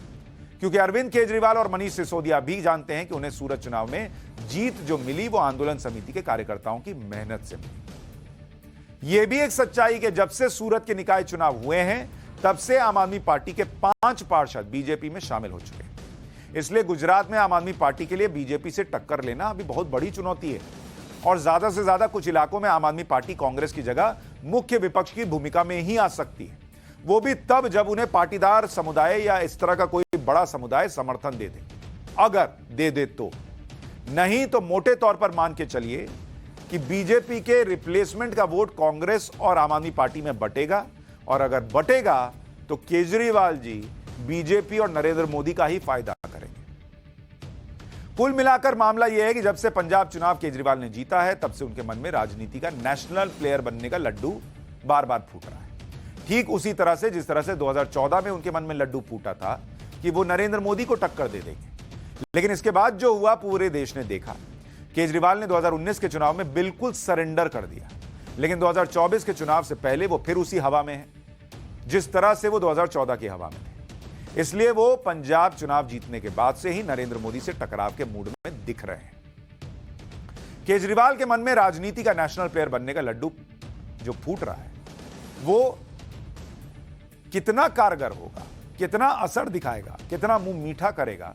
क्योंकि अरविंद केजरीवाल और मनीष सिसोदिया भी जानते हैं कि उन्हें सूरत चुनाव में जीत जो मिली वो आंदोलन समिति के कार्यकर्ताओं की मेहनत से मिली। यह भी एक सच्चाई कि जब से सूरत के निकाय चुनाव हुए हैं तब से आम आदमी पार्टी के 5 पार्षद बीजेपी में शामिल हो चुके हैं। इसलिए गुजरात में आम आदमी पार्टी के लिए बीजेपी से टक्कर लेना अभी बहुत बड़ी चुनौती है और ज्यादा से ज्यादा कुछ इलाकों में आम आदमी पार्टी कांग्रेस की जगह मुख्य विपक्ष की भूमिका में ही आ सकती है, वो भी तब जब उन्हें पाटीदार समुदाय या इस तरह का कोई बड़ा समुदाय समर्थन दे दे। अगर दे दे तो, नहीं तो मोटे तौर पर मान के चलिए कि बीजेपी के रिप्लेसमेंट का वोट कांग्रेस और आम आदमी पार्टी में बटेगा और अगर बटेगा तो केजरीवाल जी बीजेपी और नरेंद्र मोदी का ही फायदा करेंगे। कुल मिलाकर मामला यह है कि जब से पंजाब चुनाव केजरीवाल ने जीता है तब से उनके मन में राजनीति का नेशनल प्लेयर बनने का लड्डू बार बार फूट रहा है। ठीक उसी तरह से जिस तरह से 2014 में उनके मन में लड्डू फूटा था कि वो नरेंद्र मोदी को टक्कर दे देंगे। लेकिन इसके बाद जो हुआ पूरे देश ने देखा। केजरीवाल ने 2019 के चुनाव में बिल्कुल सरेंडर कर दिया, लेकिन 2024 के चुनाव से पहले वो फिर उसी हवा में है जिस तरह से वो 2014 की हवा में थे। इसलिए वो पंजाब चुनाव जीतने के बाद से ही नरेंद्र मोदी से टकराव के मूड में दिख रहे हैं। केजरीवाल के मन में राजनीति का नेशनल प्लेयर बनने का लड्डू जो फूट रहा है वो कितना कारगर होगा, कितना असर दिखाएगा, कितना मुंह मीठा करेगा,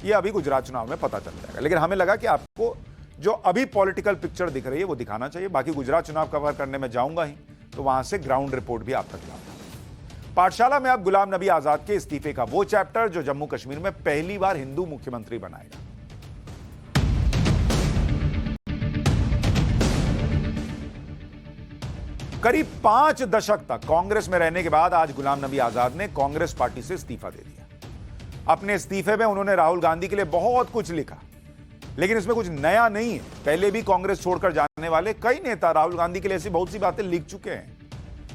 यह अभी गुजरात चुनाव में पता चल जाएगा। लेकिन हमें लगा कि आपको जो अभी पॉलिटिकल पिक्चर दिख रही है वो दिखाना चाहिए। बाकी गुजरात चुनाव कवर करने में जाऊंगा ही, तो वहां से ग्राउंड रिपोर्ट भी आप तक लाऊंगा। पाठशाला में अब गुलाम नबी आजाद के इस्तीफे का वो चैप्टर जो जम्मू कश्मीर में पहली बार हिंदू मुख्यमंत्री बनाएगा। करीब 5 दशक तक कांग्रेस में रहने के बाद आज गुलाम नबी आजाद ने कांग्रेस पार्टी से इस्तीफा दे दिया। अपने इस्तीफे में उन्होंने राहुल गांधी के लिए बहुत कुछ लिखा, लेकिन इसमें कुछ नया नहीं है। पहले भी कांग्रेस छोड़कर जाने वाले कई नेता राहुल गांधी के लिए ऐसी बहुत सी बातें लिख चुके हैं।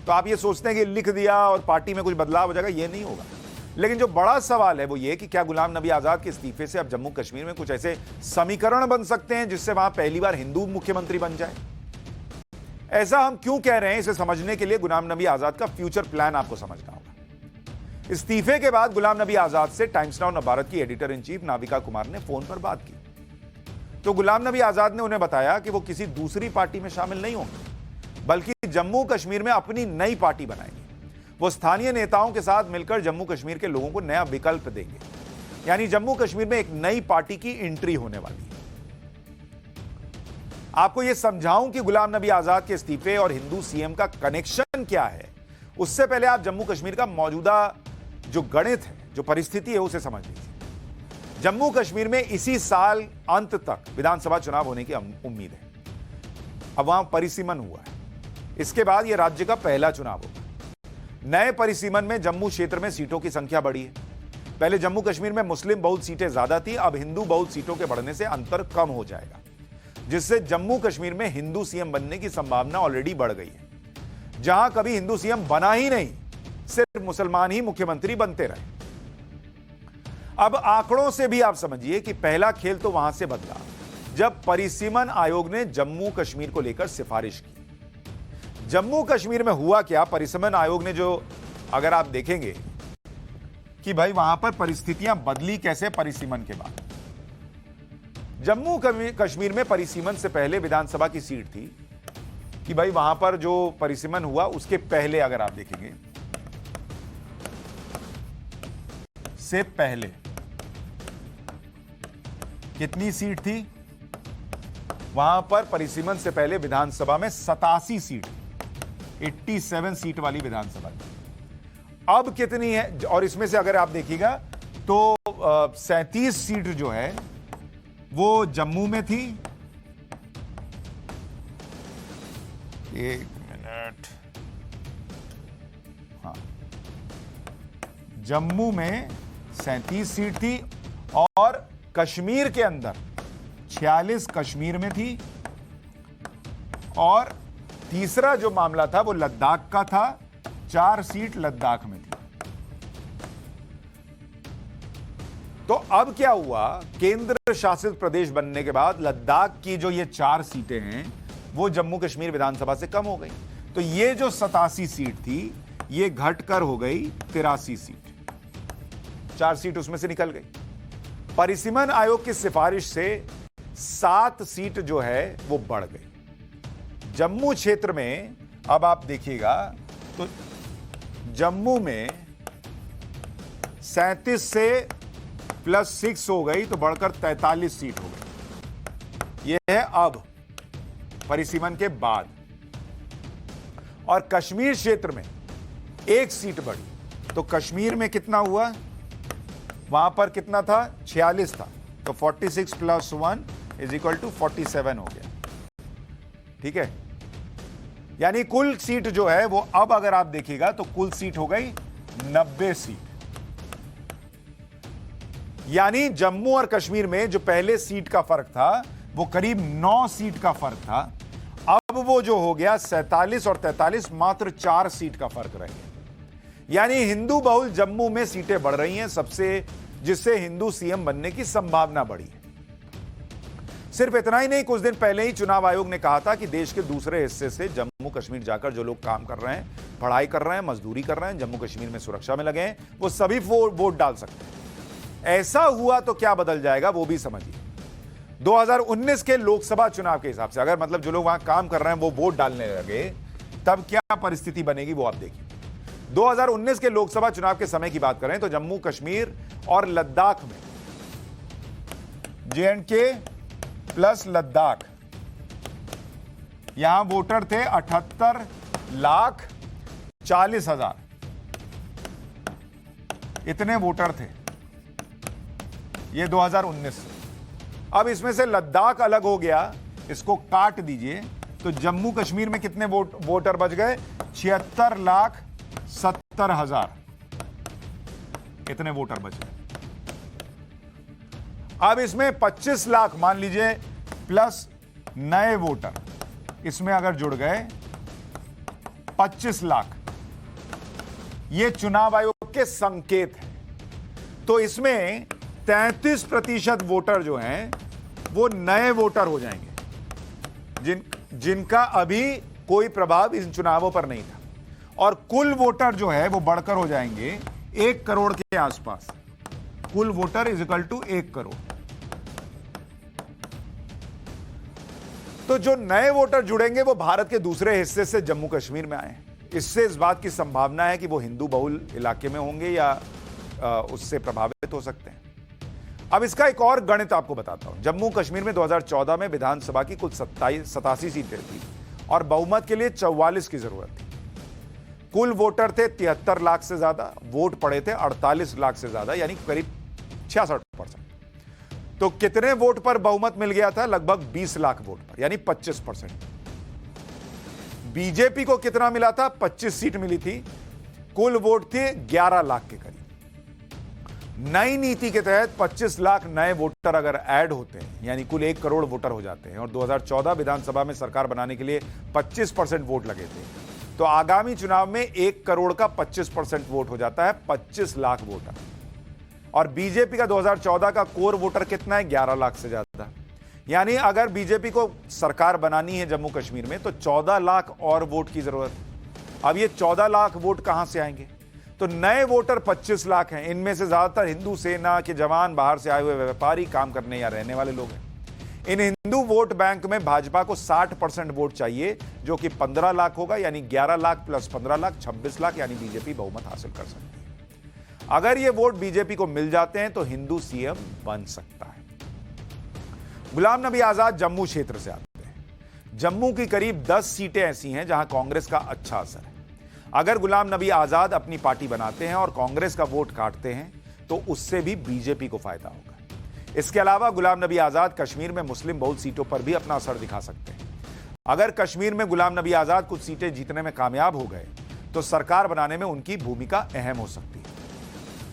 तो आप ये सोचते हैं कि लिख दिया और पार्टी में कुछ बदलाव हो जाएगा, ये नहीं होगा। लेकिन जो बड़ा सवाल है वो ये कि क्या गुलाम नबी आजाद के इस्तीफे से अब जम्मू कश्मीर में कुछ ऐसे समीकरण बन सकते हैं जिससे वहां पहली बार हिंदू मुख्यमंत्री बन जाए। ऐसा हम क्यों कह रहे हैं, इसे समझने के लिए गुलाम नबी आजाद का फ्यूचर प्लान आपको समझना होगा। इस्तीफे के बाद गुलाम नबी आजाद से टाइम्स नाउ भारत की editor in chief Navika Kumar ने फोन पर बात की, तो गुलाम नबी आजाद ने उन्हें बताया कि वो किसी दूसरी पार्टी में शामिल नहीं होंगे, बल्कि जम्मू कश्मीर में अपनी नई पार्टी बनाएंगे। वो स्थानीय नेताओं के साथ मिलकर जम्मू कश्मीर के लोगों को नया विकल्प देंगे। यानी जम्मू कश्मीर में एक नई पार्टी की एंट्री होने वाली है। आपको यह समझाऊं कि गुलाम नबी आजाद के इस्तीफे और हिंदू सीएम का कनेक्शन क्या है, उससे पहले आप जम्मू कश्मीर का मौजूदा जो गणित है, जो परिस्थिति है, उसे समझ लीजिए। जम्मू कश्मीर में इसी साल अंत तक विधानसभा चुनाव होने की उम्मीद है। अब वहां परिसीमन हुआ है, इसके बाद यह राज्य का पहला चुनाव होगा। नए परिसीमन में जम्मू क्षेत्र में सीटों की संख्या बढ़ी है। पहले जम्मू कश्मीर में मुस्लिम बहुत सीटें ज्यादा थी, अब हिंदू बहुत सीटों के बढ़ने से अंतर कम हो जाएगा, जिससे जम्मू कश्मीर में हिंदू सीएम बनने की संभावना ऑलरेडी बढ़ गई है। जहां कभी हिंदू सीएम बना ही नहीं, सिर्फ मुसलमान ही मुख्यमंत्री बनते रहे। अब आंकड़ों से भी आप समझिए कि पहला खेल तो वहां से बदला जब परिसीमन आयोग ने जम्मू कश्मीर को लेकर सिफारिश की। जम्मू कश्मीर में हुआ क्या, परिसीमन आयोग ने जो, अगर आप देखेंगे कि भाई वहां पर परिस्थितियां बदली कैसे परिसीमन के बाद। जम्मू कश्मीर में परिसीमन से पहले विधानसभा की सीट थी कि भाई वहां पर जो परिसीमन हुआ उसके पहले अगर आप देखेंगे से पहले कितनी सीट थी, वहां पर परिसीमन से पहले विधानसभा में 87 सीट, 87 सीट वाली विधानसभा थी। अब कितनी है, और इसमें से अगर आप देखिएगा तो 37 सीट जो है वो जम्मू में थी। एक मिनट, हाँ, जम्मू में 37 सीट थी और कश्मीर के अंदर 46 कश्मीर में थी, और तीसरा जो मामला था वो लद्दाख का था, 4 सीट लद्दाख में थी। तो अब क्या हुआ, केंद्र शासित प्रदेश बनने के बाद लद्दाख की जो ये 4 सीटें हैं वो जम्मू कश्मीर विधानसभा से कम हो गई। तो ये जो 87 सीट थी ये घटकर हो गई 83 सीट, 4 सीट उसमें से निकल गई। परिसीमन आयोग की सिफारिश से 7 सीट जो है वो बढ़ गई। जम्मू क्षेत्र में अब आप देखिएगा तो जम्मू में 37 से +6 हो गई तो बढ़कर 43 सीट हो गई। यह है अब परिसीमन के बाद। और कश्मीर क्षेत्र में 1 सीट बढ़ी, तो कश्मीर में कितना हुआ, वहां पर कितना था, 46 था, तो 46 + 1 = 47 हो गया। ठीक है, यानी कुल सीट जो है वो अब अगर आप देखिएगा तो कुल सीट हो गई 90 सीट। यानी जम्मू और कश्मीर में जो पहले सीट का फर्क था वो करीब 9 सीट का फर्क था, अब वो जो हो गया 47 और 43, मात्र 4 सीट का फर्क रह गया। यानी हिंदू बहुल जम्मू में सीटें बढ़ रही हैं सबसे, जिससे हिंदू सीएम बनने की संभावना बढ़ी है। सिर्फ इतना ही नहीं, कुछ दिन पहले ही चुनाव आयोग ने कहा था कि देश के दूसरे हिस्से से जम्मू कश्मीर जाकर जो लोग काम कर रहे हैं पढ़ाई कर रहे हैं, मजदूरी कर रहे हैं, जम्मू कश्मीर में सुरक्षा में लगे हैं, वो सभी वोट डाल सकते हैं। ऐसा हुआ तो क्या बदल जाएगा वो भी समझिए। 2019 के लोकसभा चुनाव के हिसाब से अगर मतलब जो लोग वहां काम कर रहे हैं वो वोट डालने लगे, तब क्या परिस्थिति बनेगी वो आप देखिए। 2019 के लोकसभा चुनाव के समय की बात करें तो जम्मू कश्मीर और लद्दाख में, J&K प्लस लद्दाख, यहां वोटर थे 78,40,000, इतने वोटर थे ये 2019। अब इसमें से लद्दाख अलग हो गया, इसको काट दीजिए तो जम्मू कश्मीर में कितने वोटर बच गए? 76,70,000, इतने वोटर बच गए। अब इसमें 25 लाख मान लीजिए प्लस नए वोटर इसमें अगर जुड़ गए 25 लाख, ये चुनाव आयोग के संकेत है। तो इसमें 33% वोटर जो हैं वो नए वोटर हो जाएंगे, जिनका अभी कोई प्रभाव इन चुनावों पर नहीं था, और कुल वोटर जो है वो बढ़कर हो जाएंगे 1 करोड़ के आसपास। कुल voter is equal to 1 crore. तो जो नए वोटर जुड़ेंगे वो भारत के दूसरे हिस्से से जम्मू कश्मीर में आए। इससे इस बात की संभावना है कि वो हिंदू बहुल इलाके में होंगे या उससे प्रभावित हो सकते हैं। अब इसका एक और गणित आपको बताता हूं। जम्मू कश्मीर में 2014 में विधानसभा की कुल 87 सीटें थी और बहुमत के लिए 44 की जरूरत थी। कुल वोटर थे 73 लाख से ज्यादा, वोट पड़े थे 48 लाख से ज्यादा, यानी करीब 66%। तो कितने वोट पर बहुमत मिल गया था? लगभग 20 लाख वोट पर, यानी 25%। बीजेपी को कितना मिला था? 25 सीट मिली थी, कुल वोट थे 11 लाख के करीब। नई नीति के तहत 25 लाख नए वोटर अगर ऐड होते हैं, यानी कुल 1 करोड़ वोटर हो जाते हैं, और 2014 विधानसभा में सरकार बनाने के लिए 25% वोट लगे थे, तो आगामी चुनाव में 1 करोड़ का 25% वोट हो जाता है 25 लाख वोटर। और बीजेपी का 2014 का कोर वोटर कितना है? 11 लाख से ज्यादा। यानी अगर बीजेपी को सरकार बनानी है जम्मू कश्मीर में तो 14 लाख और वोट की जरूरत है। अब ये 14 लाख वोट कहां से आएंगे? तो नए वोटर 25 लाख हैं, इनमें से ज्यादातर हिंदू सेना के जवान, बाहर से आए हुए व्यापारी, काम करने या रहने वाले लोग हैं। इन हिंदू वोट बैंक में भाजपा को 60% वोट चाहिए, जो कि 15 लाख होगा, यानी 11 लाख प्लस 15 लाख 26 लाख, यानी बीजेपी बहुमत हासिल कर सकती है। अगर ये वोट बीजेपी को मिल जाते हैं तो हिंदू सीएम बन सकता है। गुलाम नबी आजाद जम्मू क्षेत्र से आते हैं। जम्मू की करीब 10 सीटें ऐसी हैं जहां कांग्रेस का अच्छा असर है। अगर गुलाम नबी आजाद अपनी पार्टी बनाते हैं और कांग्रेस का वोट काटते हैं तो उससे भी बीजेपी को फायदा होगा। इसके अलावा गुलाम नबी आजाद कश्मीर में मुस्लिम बहुल सीटों पर भी अपना असर दिखा सकते हैं। अगर कश्मीर में गुलाम नबी आजाद कुछ सीटें जीतने में कामयाब हो गए तो सरकार बनाने में उनकी भूमिका अहम हो सकती है।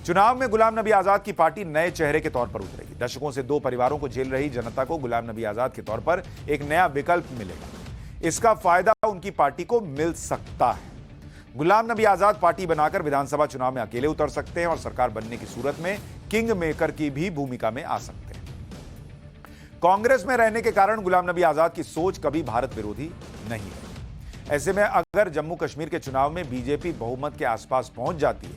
चुनाव में गुलाम नबी आजाद की पार्टी नए चेहरे के तौर पर उतरेगी। दशकों से 2 परिवारों को झेल रही जनता को गुलाम नबी आजाद के तौर पर एक नया विकल्प मिलेगा। इसका फायदा उनकी पार्टी को मिल सकता है। गुलाम नबी आजाद पार्टी बनाकर विधानसभा चुनाव में अकेले उतर सकते हैं और सरकार बनने की सूरत में किंग मेकर की भी भूमिका में आ सकते हैं। कांग्रेस में रहने के कारण गुलाम नबी आजाद की सोच कभी भारत विरोधी नहीं है। ऐसे में अगर जम्मू कश्मीर के चुनाव में बीजेपी बहुमत के आसपास पहुंच जाती है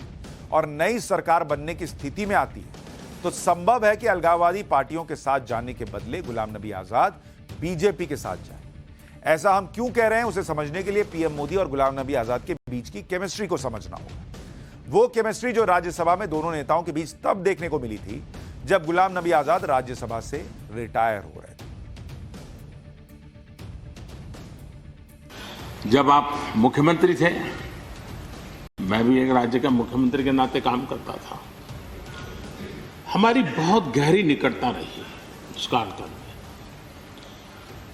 और नई सरकार बनने की स्थिति में आती है तो संभव है कि अलगाववादी पार्टियों के साथ जाने के बदले गुलाम नबी आजाद बीजेपी के साथ जाए। ऐसा हम क्यों कह रहे हैं उसे समझने के लिए पीएम मोदी और गुलाम नबी आजाद के बीच की केमिस्ट्री को समझना होगा। वो केमिस्ट्री जो राज्यसभा में दोनों नेताओं के बीच तब देखने को मिली थी जब गुलाम नबी आजाद राज्यसभा से रिटायर हो रहे थे। जब आप मुख्यमंत्री थे, मैं भी एक राज्य का मुख्यमंत्री के नाते काम करता था। हमारी बहुत गहरी निकटता रही उस कालखंड में।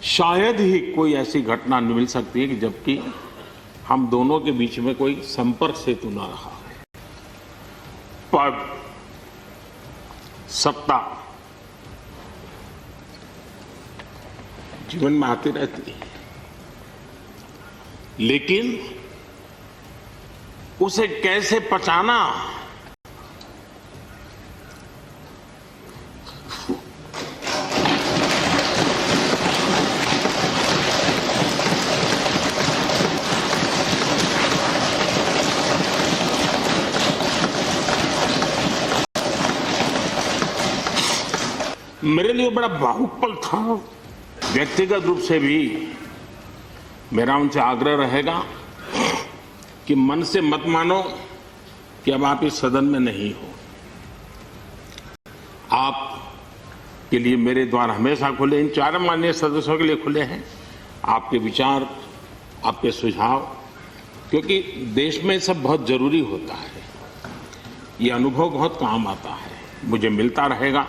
शायद ही कोई ऐसी घटना मिल सकती है कि जबकि हम दोनों के बीच में कोई संपर्क सेतु ना रहा। पद, सत्ता जीवन में आती रहती है, लेकिन उसे कैसे पचाना, मेरे लिए बड़ा भावुक पल था। व्यक्तिगत रूप से भी मेरा उनसे आग्रह रहेगा कि मन से मत मानो कि अब आप इस सदन में नहीं हो। आप के लिए मेरे द्वार हमेशा खुले, इन चारों माननीय सदस्यों के लिए खुले हैं। आपके विचार, आपके सुझाव, क्योंकि देश में सब बहुत जरूरी होता है। ये अनुभव बहुत काम आता है, मुझे मिलता रहेगा,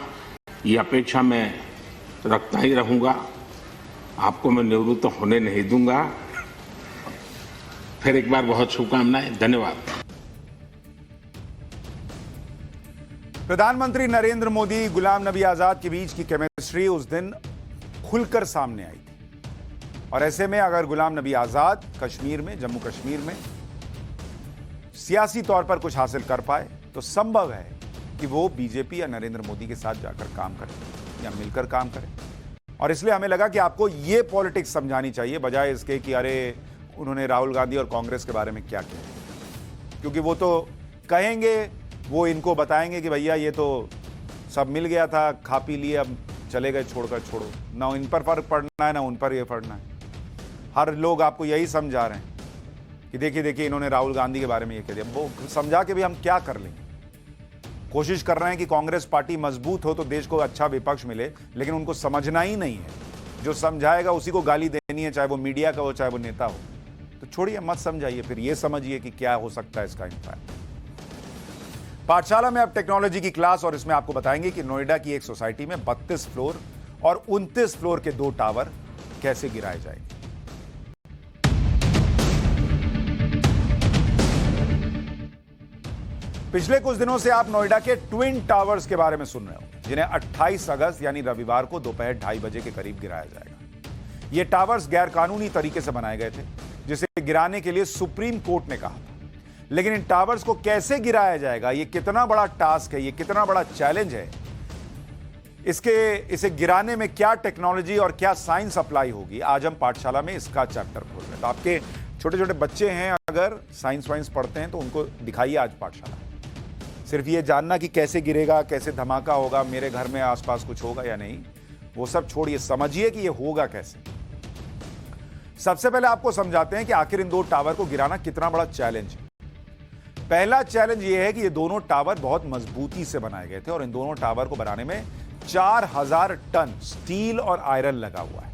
ये अपेक्षा मैं रखता ही रहूंगा। आपको मैं निवृत्त होने नहीं दूंगा। फिर एक बार बहुत शुभकामनाएं, धन्यवाद। प्रधानमंत्री नरेंद्र मोदी, गुलाम नबी आजाद के बीच की केमिस्ट्री उस दिन खुलकर सामने आई थी। और ऐसे में अगर गुलाम नबी आजाद कश्मीर में, जम्मू कश्मीर में सियासी तौर पर कुछ हासिल कर पाए तो संभव है कि वो बीजेपी या नरेंद्र मोदी के साथ जाकर काम करें या मिलकर काम करें। और इसलिए हमें लगा कि आपको ये पॉलिटिक्स समझानी चाहिए, बजाय इसके कि अरे उन्होंने राहुल गांधी और कांग्रेस के बारे में क्या किया। क्योंकि वो तो कहेंगे, वो इनको बताएंगे कि भैया ये तो सब मिल गया था, खा पी लिए, अब चले गए, छोड़कर छोड़ो। ना इन पर फर्क पड़ना है, ना उन पर ये पड़ना है। हर लोग आपको यही समझा रहे हैं कि देखिए देखिए इन्होंने राहुल गांधी के बारे में ये कह दिया। वो समझा के भी हम क्या कर लेंगे। कोशिश कर रहे हैं कि कांग्रेस पार्टी मजबूत हो तो देश को अच्छा विपक्ष मिले, लेकिन उनको समझना ही नहीं है। जो समझाएगा उसी को गाली देनी है, चाहे वो मीडिया का हो, चाहे वो नेता हो। तो छोड़िए, मत समझाइए, फिर ये समझिए कि क्या हो सकता है इसका इम्पैक्ट। पाठशाला में अब टेक्नोलॉजी की क्लास, और इसमें आपको बताएंगे कि नोएडा की एक सोसाइटी में 32 फ्लोर और 29 फ्लोर के 2 टावर कैसे गिराए जाएंगे। पिछले कुछ दिनों से आप नोएडा के ट्विन टावर्स के बारे में सुन रहे हो, जिन्हें 28 अगस्त यानी रविवार को दोपहर 2:30 बजे के करीब गिराया जाएगा। ये टावर्स गैरकानूनी तरीके से बनाए गए थे, जिसे गिराने के लिए सुप्रीम कोर्ट ने कहा था। लेकिन इन टावर्स को कैसे गिराया जाएगा, ये कितना बड़ा टास्क है, ये कितना बड़ा चैलेंज है, इसे गिराने में क्या टेक्नोलॉजी और क्या साइंस अप्लाई होगी, आज हम पाठशाला में इसका चैप्टर खोल रहे हैं। तो आपके छोटे छोटे बच्चे हैं, अगर साइंस वाइंस पढ़ते हैं तो उनको दिखाइए आज पाठशाला। सिर्फ ये जानना कि कैसे गिरेगा, कैसे धमाका होगा, मेरे घर में आसपास कुछ होगा या नहीं, वो सब छोड़िए, समझिए कि ये होगा कैसे। सबसे पहले आपको समझाते हैं कि आखिर इन 2 टावर को गिराना कितना बड़ा चैलेंज है। पहला चैलेंज ये है कि ये दोनों टावर बहुत मजबूती से बनाए गए थे और इन दोनों टावर को बनाने में 4000 टन स्टील और आयरन लगा हुआ है।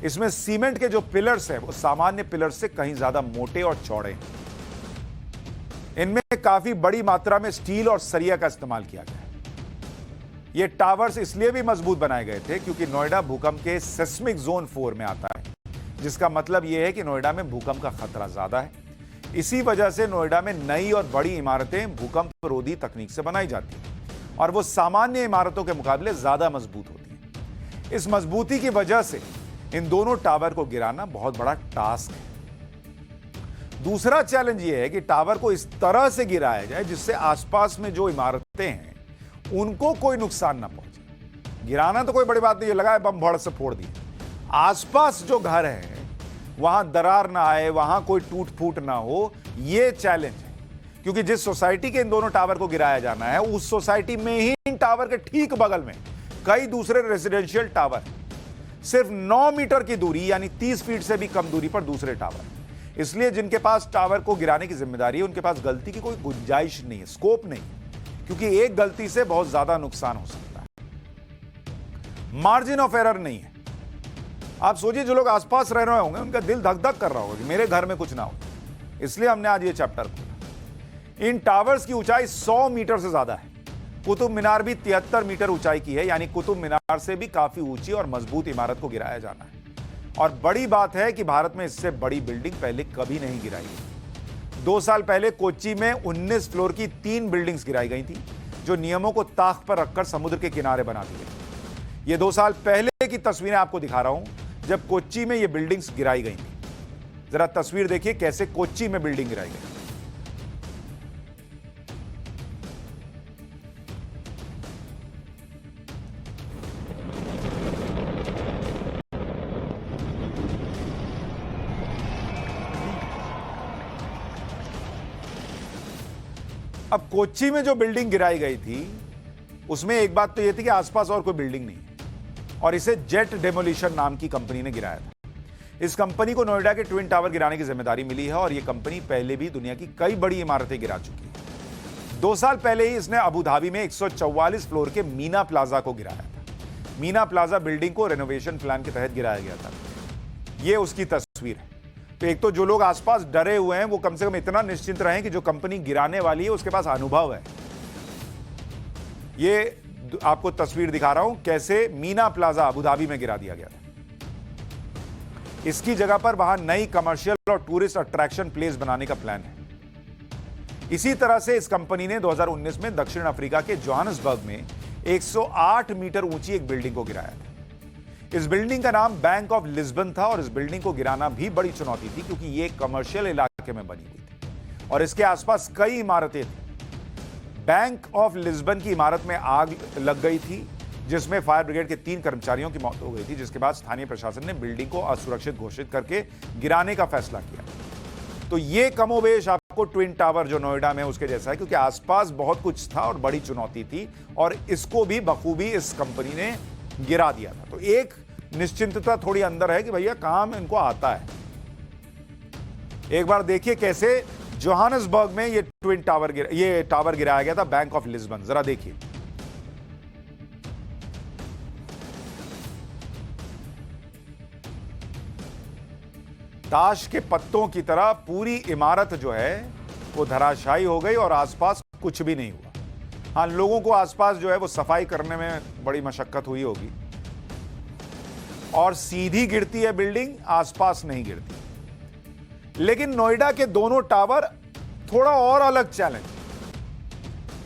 इसमें सीमेंट के जो पिलर्स हैं वो सामान्य पिलर्स से कहीं ज्यादा मोटे और चौड़े हैं। इनमें काफी बड़ी मात्रा में स्टील और सरिया का इस्तेमाल किया गया है। ये टावर्स इसलिए भी मजबूत बनाए गए थे क्योंकि नोएडा भूकंप के सेस्मिक जोन 4 में आता है, जिसका मतलब यह है कि नोएडा में भूकंप का खतरा ज्यादा है। इसी वजह से नोएडा में नई और बड़ी इमारतें भूकंप रोधी तकनीक से बनाई जाती हैं और वो सामान्य इमारतों के मुकाबले ज्यादा मजबूत होती हैं। इस मजबूती की वजह से इन दोनों टावर को गिराना बहुत बड़ा टास्क है। दूसरा चैलेंज यह है कि टावर को इस तरह से गिराया जाए जिससे आसपास में जो इमारतें हैं उनको कोई नुकसान ना पहुंचे। गिराना तो कोई बड़ी बात नहीं है, लगाए बम भड़ से फोड़ दिए। आसपास जो घर हैं वहां दरार ना आए, वहां कोई टूट फूट ना हो, यह चैलेंज है। क्योंकि जिस सोसाइटी के इन दोनों टावर को गिराया जाना है उस सोसाइटी में ही इन टावर के ठीक बगल में कई दूसरे रेजिडेंशियल टावर, सिर्फ 9 मीटर की दूरी यानी 30 फीट से भी कम दूरी पर दूसरे टावर। इसलिए जिनके पास टावर को गिराने की जिम्मेदारी है उनके पास गलती की कोई गुंजाइश नहीं है, स्कोप नहीं, क्योंकि एक गलती से बहुत ज्यादा नुकसान हो सकता है। मार्जिन ऑफ एरर नहीं है। आप सोचिए, जो लोग आसपास रह रहे होंगे उनका दिल धक धक कर रहा होगा कि मेरे घर में कुछ ना हो। इसलिए हमने आज ये चैप्टर खोला। इन टावर्स की ऊंचाई 100 मीटर से ज्यादा है। कुतुब मीनार भी 73 मीटर ऊंचाई की है, यानी कुतुब मीनार से भी काफी ऊंची और मजबूत इमारत को गिराया जाना है। और बड़ी बात है कि भारत में इससे बड़ी बिल्डिंग पहले कभी नहीं गिराई गई। 2 साल पहले कोच्चि में 19 फ्लोर की 3 बिल्डिंग्स गिराई गई थी, जो नियमों को ताक पर रखकर समुद्र के किनारे बना दी गई। ये 2 साल पहले की तस्वीरें आपको दिखा रहा हूं जब कोच्चि में ये बिल्डिंग्स गिराई गई थी। जरा तस्वीर देखिए कैसे कोच्चि में बिल्डिंग गिराई गई। अब कोच्चि में जो बिल्डिंग गिराई गई थी उसमें एक बात तो यह थी कि आसपास और कोई बिल्डिंग नहीं है। और इसे जेट डेमोलिशन नाम की कंपनी ने गिराया था। इस कंपनी को नोएडा के ट्विन टावर गिराने की जिम्मेदारी मिली है और यह कंपनी पहले भी दुनिया की कई बड़ी इमारतें गिरा चुकी है। 2 साल पहले ही इसने अबू धाबी में 144 फ्लोर के मीना प्लाजा को गिराया था। मीना प्लाजा बिल्डिंग को रेनोवेशन प्लान के तहत गिराया गया था। यह उसकी तस्वीर है। तो एक तो जो लोग आसपास डरे हुए हैं वो कम से कम इतना निश्चिंत रहें कि जो कंपनी गिराने वाली है उसके पास अनुभव है। ये आपको तस्वीर दिखा रहा हूं कैसे मीना प्लाजा अबू धाबी में गिरा दिया गया था। इसकी जगह पर वहां नई कमर्शियल और टूरिस्ट अट्रैक्शन प्लेस बनाने का प्लान है। इसी तरह से इस कंपनी ने 2019 में दक्षिण अफ्रीका के जोहान्सबर्ग में 108 मीटर ऊंची एक बिल्डिंग को गिराया था। इस बिल्डिंग का नाम बैंक ऑफ लिस्बन था और इस बिल्डिंग को गिराना भी बड़ी चुनौती थी क्योंकि यह कमर्शियल इलाके में बनी हुई थी और इसके आसपास कई इमारतें थी। बैंक ऑफ लिस्बन की इमारत में आग लग गई थी जिसमें फायर ब्रिगेड के 3 कर्मचारियों की मौत हो गई थी, जिसके बाद स्थानीय प्रशासन ने बिल्डिंग को असुरक्षित घोषित करके गिराने का फैसला किया। तो ये कमोबेश आपको ट्विन टावर जो नोएडा में उसके जैसा है क्योंकि आसपास बहुत कुछ था और बड़ी चुनौती थी और इसको भी बखूबी इस कंपनी ने गिरा दिया था। तो एक निश्चिंतता थोड़ी अंदर है कि भैया काम इनको आता है। एक बार देखिए कैसे जोहान्सबर्ग में ये टावर गिराया गया था, बैंक ऑफ लिस्बन। जरा देखिए। ताश के पत्तों की तरह पूरी इमारत जो है वो धराशायी हो गई और आसपास कुछ भी नहीं हुआ। हां, लोगों को आसपास जो है वो सफाई करने में बड़ी मशक्कत हुई होगी और सीधी गिरती है बिल्डिंग, आसपास नहीं गिरती। लेकिन नोएडा के दोनों टावर थोड़ा और अलग चैलेंज।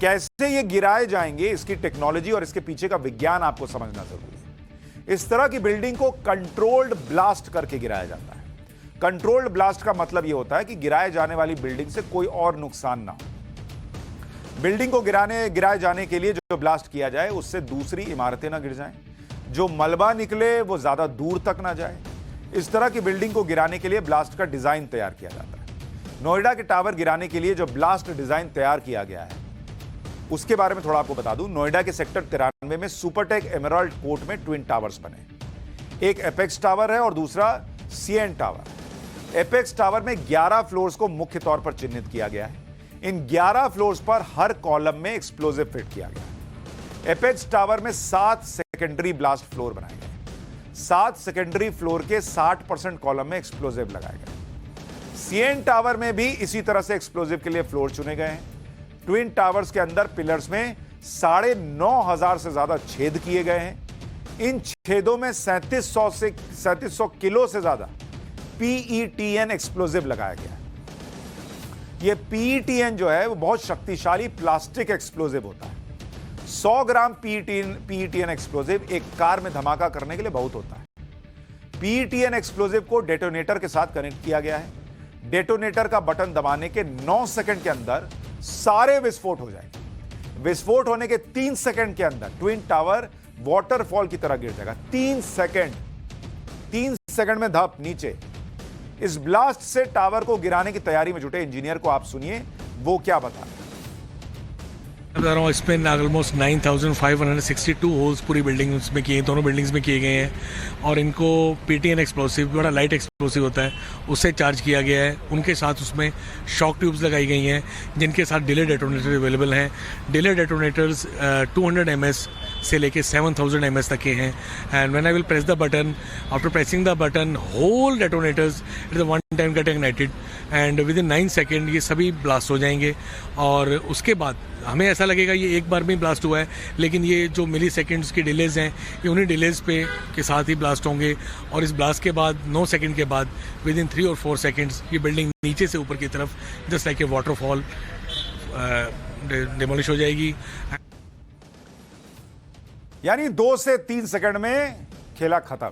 कैसे ये गिराए जाएंगे, इसकी टेक्नोलॉजी और इसके पीछे का विज्ञान आपको समझना जरूरी है। इस तरह की बिल्डिंग को कंट्रोल्ड ब्लास्ट करके गिराया जाता है। कंट्रोल्ड ब्लास्ट का मतलब यह होता है कि गिराए जाने वाली बिल्डिंग से कोई और नुकसान ना हो। बिल्डिंग को गिराए जाने के लिए जो ब्लास्ट किया जाए उससे दूसरी इमारतें ना गिर जाएं, जो मलबा निकले वो ज्यादा दूर तक ना जाए। इस तरह की बिल्डिंग को गिराने के लिए ब्लास्ट का डिजाइन तैयार किया जाता है। नोएडा के टावर गिराने के लिए जो ब्लास्ट डिजाइन तैयार किया गया है उसके बारे में थोड़ा आपको बता दूं। नोएडा के सेक्टर 93 में सुपरटेक एमराल्ड कोर्ट में ट्विन टावर्स बने। एक एपेक्स टावर है और दूसरा सीएन टावर। एपेक्स टावर में 11 फ्लोर्स को मुख्य तौर पर चिन्हित किया गया है। इन 11 फ्लोर्स पर हर कॉलम में एक्सप्लोजिव फिट किया गया है। एपेक्स टावर में 7 सेकेंडरी ब्लास्ट फ्लोर बनाए गए। 7 सेकेंडरी फ्लोर के 60% कॉलम में एक्सप्लोजिव लगाए गए। सीएन टावर में भी इसी तरह से एक्सप्लोजिव के लिए फ्लोर चुने गए हैं। ट्विन टावर्स के अंदर पिलर्स में 9,500 से ज्यादा छेद किए गए हैं। इन छेदों में 3700 किलो से ज्यादा PETN एक्सप्लोजिव लगाया गया है। यह PETN जो है वो बहुत शक्तिशाली प्लास्टिक एक्सप्लोजिव होता है। 100 ग्राम PETN एक्सप्लोजिव एक कार में धमाका करने के लिए बहुत होता है। PETN एक्सप्लोजिव को डेटोनेटर के साथ कनेक्ट किया गया है। डेटोनेटर का बटन दबाने के 9 सेकंड के अंदर सारे विस्फोट हो जाएंगे। विस्फोट होने के 3 सेकंड के अंदर ट्विन टावर वॉटरफॉल की तरह गिर जाएगा। 3 सेकंड में धप नीचे। इस ब्लास्ट से टावर को गिराने की तैयारी में जुटे इंजीनियर को आप सुनिए वो क्या बता रहे हैं। इसमें ऑलमोस्ट 9,562 होल्स पूरी बिल्डिंग्स में किए, दोनों बिल्डिंग्स में किए गए हैं और इनको PTN एक्सप्लोसिव, बड़ा लाइट एक्सप्लोसिव होता है, उससे चार्ज किया गया है। उनके साथ उसमें शॉक ट्यूब्स लगाई गई हैं जिनके साथ डिले डेटोनेटर अवेलेबल हैं। डिले डेटोनेटर्स 200 ms से लेके 7,000 ms तक के हैं। And when I will press the button, after pressing the button whole detonators it is one time get ignited and within 9 second ये सभी ब्लास्ट हो जाएंगे। और उसके बाद हमें ऐसा लगेगा ये एक बार में ब्लास्ट हुआ है, लेकिन ये जो मिली सेकेंड्स की डिलेज हैं ये उन्हीं डिलेज पे के साथ ही ब्लास्ट होंगे। और इस ब्लास्ट के बाद 9 सेकेंड के बाद विद इन 3 और 4 सेकेंड्स ये बिल्डिंग नीचे से ऊपर की तरफ just like a waterfall demolish हो जाएगी। यानी 2 से 3 सेकंड में खेला खत्म।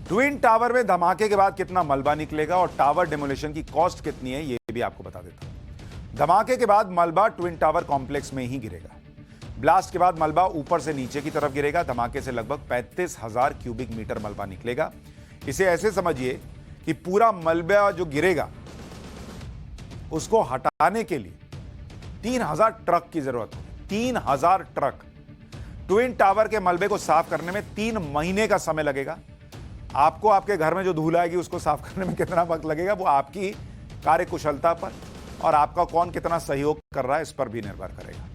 ट्विन टावर में धमाके के बाद कितना मलबा निकलेगा और टावर डिमोलिशन की कॉस्ट कितनी है ये भी आपको बता देता हूं। धमाके के बाद मलबा ट्विन टावर कॉम्प्लेक्स में ही गिरेगा। ब्लास्ट के बाद मलबा ऊपर से नीचे की तरफ गिरेगा। धमाके से लगभग 35,000 क्यूबिक मीटर मलबा निकलेगा। इसे ऐसे समझिए कि पूरा मलबा जो गिरेगा उसको हटाने के लिए 3,000 ट्रक की जरूरत होगी। 3,000 ट्रक। ट्विन टावर के मलबे को साफ करने में 3 महीने का समय लगेगा। आपको आपके घर में जो धूल आएगी उसको साफ करने में कितना वक्त लगेगा वो आपकी कार्यकुशलता पर और आपका कौन कितना सहयोग कर रहा है इस पर भी निर्भर करेगा।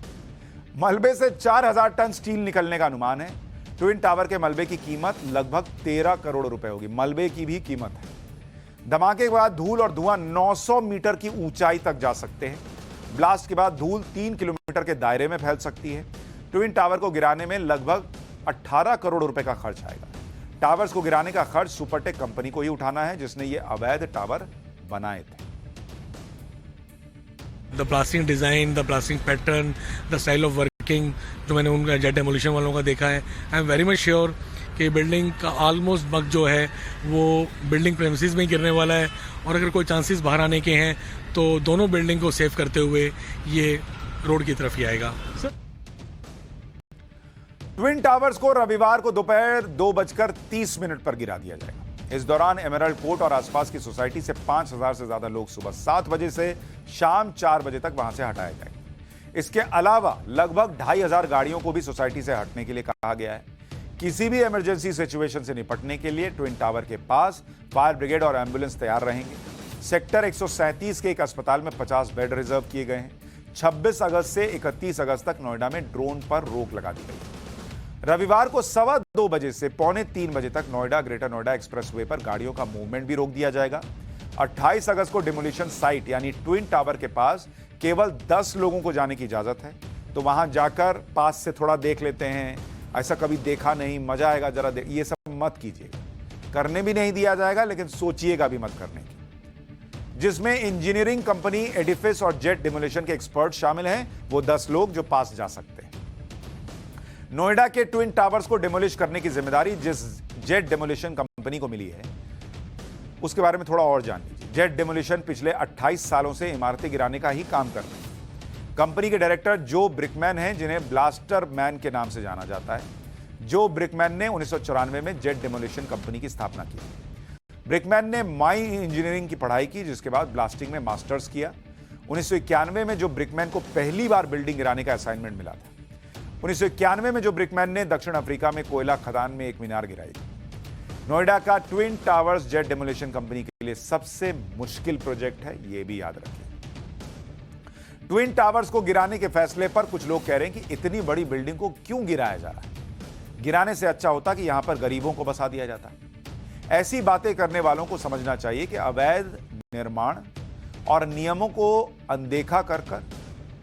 मलबे से 4000 टन स्टील निकलने का अनुमान है। ट्विन टावर के मलबे की कीमत लगभग 13 करोड़ रुपए होगी। मलबे की भी कीमत है। धमाके के बाद धूल और धुआं 900 मीटर की ऊंचाई तक जा सकते हैं। ब्लास्ट के बाद धूल 3 किलोमीटर के दायरे में फैल सकती है। ट्विन टावर को गिराने में लगभग 18 करोड़ रुपए का खर्च आएगा। टावर्स को गिराने का खर्च सुपरटेक कंपनी को ही उठाना है जिसने ये अवैध टावर बनाए थे। The plastering design, the plastering pattern, the style of working जो मैंने उनका जेट डेमोलिशन वालों का देखा है, I am very much sure कि बिल्डिंग का ऑलमोस्ट बग जो है वो बिल्डिंग प्रेमिसेस में ही गिरने वाला है और अगर कोई चांसेस बाहर आने के हैं तो दोनों बिल्डिंग को सेव करते हुए ये रोड की तरफ ही आएगा। ट्विन टावर्स को रविवार को दोपहर 2:30 पर गिरा दिया जाएगा। इस दौरान एमराल्ड कोर्ट और आसपास की सोसाइटी से 5000 से ज्यादा लोग सुबह 7 बजे से शाम 4 बजे तक वहां से हटाए जाएंगे। इसके अलावा लगभग 2500 गाड़ियों को भी सोसाइटी से हटने के लिए कहा गया है। किसी भी इमरजेंसी सिचुएशन से निपटने के लिए ट्विन टावर के पास फायर ब्रिगेड और एम्बुलेंस तैयार रहेंगे। सेक्टर 137 के एक अस्पताल में 50 बेड रिजर्व किए गए हैं। 26 अगस्त से 31 अगस्त तक नोएडा में ड्रोन पर रोक लगा दी गई। रविवार को 2:15 बजे से 2:45 बजे तक नोएडा ग्रेटर नोएडा एक्सप्रेसवे पर गाड़ियों का मूवमेंट भी रोक दिया जाएगा। 28 अगस्त को डिमोलिशन साइट यानी ट्विन टावर के पास केवल 10 लोगों को जाने की इजाजत है, तो वहां जाकर पास से थोड़ा देख लेते हैं, ऐसा कभी देखा नहीं, मजा आएगा जरा ये सब मत कीजिएगा। करने भी नहीं दिया जाएगा लेकिन सोचिएगा भी मत करने की। जिसमें इंजीनियरिंग कंपनी एडिफिस और जेट डिमोलिशन के एक्सपर्ट शामिल हैं, वो 10 लोग जो पास जा सकते हैं। नोएडा के ट्विन टावर्स को डिमोलिश करने की जिम्मेदारी जिस जेट डिमोलिशन कंपनी को मिली है उसके बारे में थोड़ा और जान लीजिए। जेट डिमोलिशन पिछले 28 सालों से इमारतें गिराने का ही काम कर रही है। कंपनी के डायरेक्टर जो ब्रिकमैन हैं, जिन्हें ब्लास्टर मैन के नाम से जाना जाता है। जो ब्रिकमैन ने 1994 में जेट डिमोलिशन कंपनी की स्थापना की। ब्रिकमैन ने माइन इंजीनियरिंग की पढ़ाई की, जिसके बाद ब्लास्टिंग में मास्टर्स किया। 1991 में जो ब्रिकमैन को पहली बार बिल्डिंग गिराने का असाइनमेंट मिला था। 1991 में जो ब्रिकमैन ने दक्षिण अफ्रीका में कोयला खदान में एक मीनार गिराई थी। नोएडा का twin towers jet demolition company के लिए सबसे मुश्किल प्रोजेक्ट है, यह भी याद रखिए। ट्विन टावर्स को गिराने के फैसले पर कुछ लोग कह रहे हैं कि इतनी बड़ी बिल्डिंग को क्यों गिराया जा रहा है। गिराने से अच्छा होता कि यहां पर गरीबों को बसा दिया जाता। ऐसी बातें करने वालों को समझना चाहिए कि अवैध निर्माण और नियमों को अनदेखा कर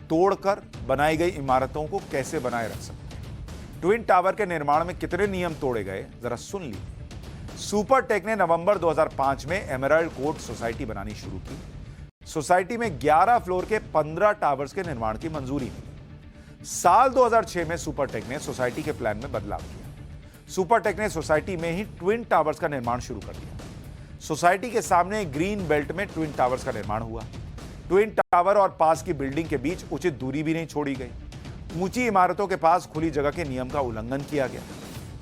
तोड़कर बनाई गई इमारतों को कैसे बनाए रख सकते हैं। ट्विन टावर के निर्माण में कितने नियम तोड़े गए जरा सुन लीजिए। सुपरटेक ने नवंबर 2005 में एमराल्ड कोर्ट सोसाइटी बनानी शुरू की। सोसाइटी में 11 फ्लोर के 15 टावर्स के निर्माण की मंजूरी मिली। साल 2006 में सुपरटेक ने सोसाइटी के प्लान में बदलाव किया। सुपरटेक ने सोसाइटी में ही ट्विन टावर्स का निर्माण शुरू कर दिया। सोसाइटी के सामने ग्रीन बेल्ट में ट्विन टावर्स का निर्माण हुआ। ट्विन टावर और पास की बिल्डिंग के बीच उचित दूरी भी नहीं छोड़ी गई। ऊंची इमारतों के पास खुली जगह के नियम का उल्लंघन किया गया।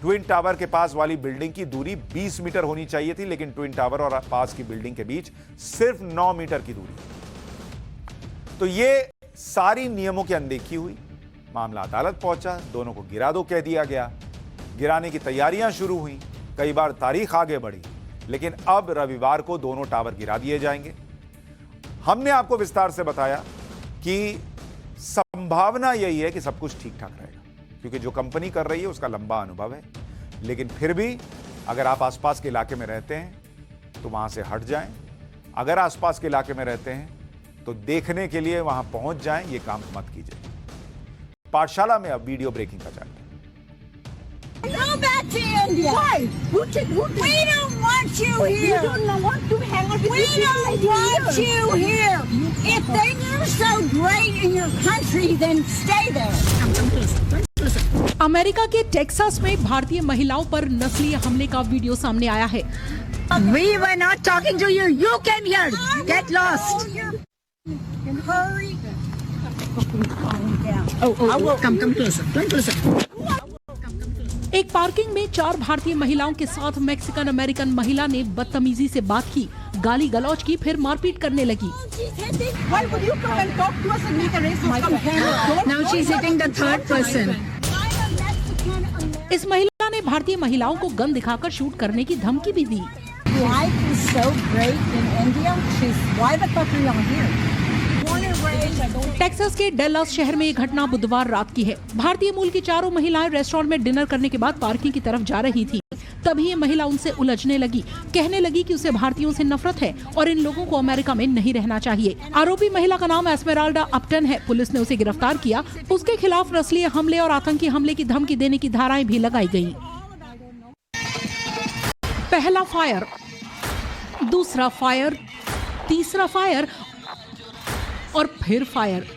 ट्विन टावर के पास वाली बिल्डिंग की दूरी 20 मीटर होनी चाहिए थी, लेकिन ट्विन टावर और पास की बिल्डिंग के बीच सिर्फ 9 मीटर की दूरी। तो ये सारी नियमों की अनदेखी हुई। मामला अदालत पहुंचा, दोनों को गिरा दो कह दिया गया। गिराने की तैयारियां शुरू हुई, कई बार तारीख आगे बढ़ी, लेकिन अब रविवार को दोनों टावर गिरा दिए जाएंगे। हमने आपको विस्तार से बताया कि संभावना यही है कि सब कुछ ठीक ठाक रहेगा, क्योंकि जो कंपनी कर रही है उसका लंबा अनुभव है। लेकिन फिर भी अगर आप आसपास के इलाके में रहते हैं तो वहां से हट जाएं। अगर आसपास के इलाके में रहते हैं तो देखने के लिए वहां पहुंच जाएं, ये काम मत कीजिए। पाठशाला में अब वीडियो ब्रेकिंग का channel. Go back to India. Why? We don't want you here. You don't want to hang out with We these people don't like want here. you here. If things are so great in your country, then stay there. America के Texas में भारतीय महिलाओं पर नस्लीय हमले का video सामने आया है। We were not talking to you. You came here. Get lost. Hurry. Come closer. Come closer. एक पार्किंग में 4 भारतीय महिलाओं के साथ मैक्सिकन अमेरिकन महिला ने बदतमीजी से बात की, गाली गलौज की, फिर मारपीट करने लगी। Why would you come and talk to us and make a racist comment? Now she's hitting the third person. इस महिला ने भारतीय महिलाओं को गन दिखाकर शूट करने की धमकी भी दी। Life is so great in India. Why the fuck are y'all here? Texas के डल्लास शहर में ये घटना बुधवार रात की है। भारतीय मूल की चारों महिलाएं रेस्टोरेंट में डिनर करने के बाद पार्किंग की तरफ जा रही थी। तभी ये महिला उनसे उलझने लगी, कहने लगी कि उसे भारतीयों से नफरत है और इन लोगों को अमेरिका में नहीं रहना चाहिए। आरोपी महिला का नाम एस्मेराल्डा अपटन है। पुलिस ने उसे गिरफ्तार किया। उसके खिलाफ नस्लीय हमले और आतंकी हमले की धमकी देने की धाराएं भी लगाई गयी। पहला फायर, दूसरा फायर, तीसरा फायर और फिर फायर।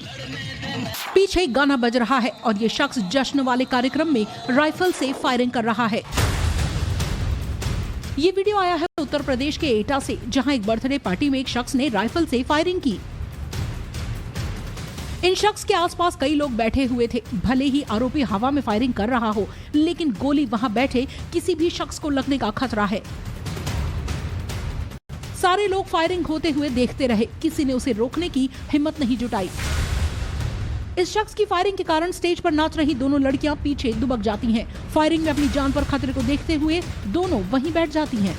पीछे गाना बज रहा है और ये शख्स जश्न वाले कार्यक्रम में राइफल से फायरिंग कर रहा है। ये वीडियो आया है उत्तर प्रदेश के एटा से, जहां एक बर्थडे पार्टी में एक शख्स ने राइफल से फायरिंग की। इन शख्स के आसपास कई लोग बैठे हुए थे। भले ही आरोपी हवा में फायरिंग कर रहा हो, लेकिन गोली वहां बैठे किसी भी शख्स को लगने का खतरा है। सारे लोग फायरिंग होते हुए देखते रहे, किसी ने उसे रोकने की हिम्मत नहीं जुटाई। इस शख्स की फायरिंग के कारण स्टेज पर नाच रही दोनों लड़कियां पीछे दुबक जाती हैं। फायरिंग में अपनी जान पर खतरे को देखते हुए दोनों वहीं बैठ जाती हैं।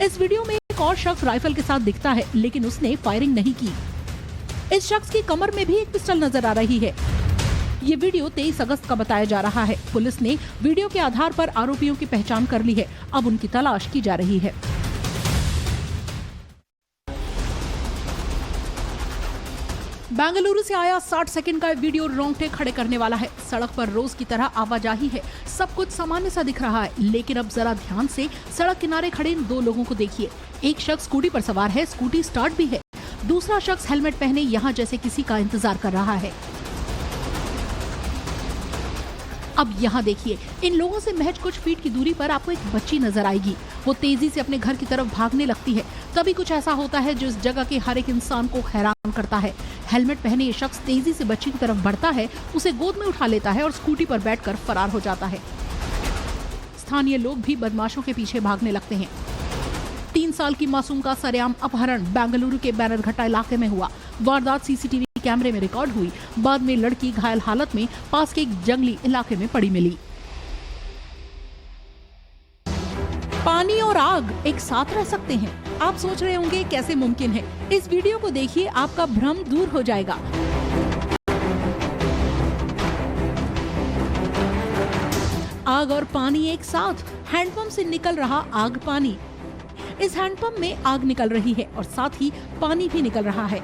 इस वीडियो में एक और शख्स राइफल के साथ दिखता है, लेकिन उसने फायरिंग नहीं की। इस शख्स की कमर में भी एक पिस्टल नजर आ रही है। ये वीडियो 23 अगस्त का बताया जा रहा है। पुलिस ने वीडियो के आधार पर आरोपियों की पहचान कर ली है। अब उनकी तलाश की जा रही है। बेंगलुरु से आया 60 सेकंड का वीडियो रोंगटे खड़े करने वाला है। सड़क पर रोज की तरह आवाजाही है, सब कुछ सामान्य सा दिख रहा है, लेकिन अब जरा ध्यान से सड़क किनारे खड़े इन दो लोगों को देखिए। एक शख्स स्कूटी पर सवार है, स्कूटी स्टार्ट भी है। दूसरा शख्स हेलमेट पहने यहाँ जैसे किसी का इंतजार कर रहा है। अब यहाँ देखिए, इन लोगों से महज कुछ फीट की दूरी पर आपको एक बच्ची नजर आएगी। वो तेजी से अपने घर की तरफ भागने लगती है। तभी कुछ ऐसा होता है जो इस जगह के हर एक इंसान को हैरान करता है। हेलमेट पहने ये शख्स तेजी से बच्ची की तरफ बढ़ता है, उसे गोद में उठा लेता है और स्कूटी पर बैठकर फरार हो जाता है। स्थानीय लोग भी बदमाशों के पीछे भागने लगते हैं। 3 साल की मासूम का सरेआम अपहरण बेंगलुरु के बैनरघट्टा इलाके में हुआ। वारदात सीसीटीवी कैमरे में रिकॉर्ड हुई। बाद में लड़की घायल हालत में पास के एक जंगली इलाके में पड़ी मिली। पानी और आग एक साथ रह सकते हैं? आप सोच रहे होंगे कैसे मुमकिन है। इस वीडियो को देखिए, आपका भ्रम दूर हो जाएगा। आग और पानी एक साथ। हैंडपंप से निकल रहा आग पानी। इस हैंडपंप में आग निकल रही है और साथ ही पानी भी निकल रहा है।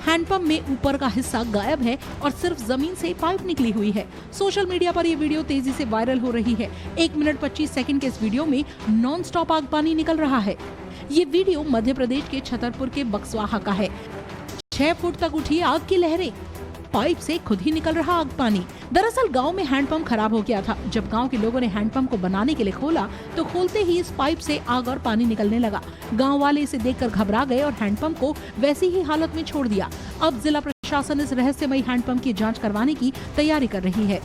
हैंडपंप में ऊपर का हिस्सा गायब है और सिर्फ जमीन से पाइप निकली हुई है। सोशल मीडिया पर ये वीडियो तेजी से वायरल हो रही है। 1 मिनट 25 सेकंड के इस वीडियो में नॉन स्टॉप आग पानी निकल रहा है। ये वीडियो मध्य प्रदेश के छतरपुर के बक्सवाहा का है। 6 फुट तक उठी आग की लहरें, पाइप से खुद ही निकल रहा आग पानी। दरअसल गांव में हैंडपंप खराब हो गया था। जब गांव के लोगों ने हैंडपंप को बनाने के लिए खोला तो खोलते ही इस पाइप से आग और पानी निकलने लगा। गांव वाले इसे देखकर घबरा गए और हैंडपंप को वैसी ही हालत में छोड़ दिया। अब जिला प्रशासन इस रहस्यमयी हैंडपंप की जांच करवाने की तैयारी कर रही है।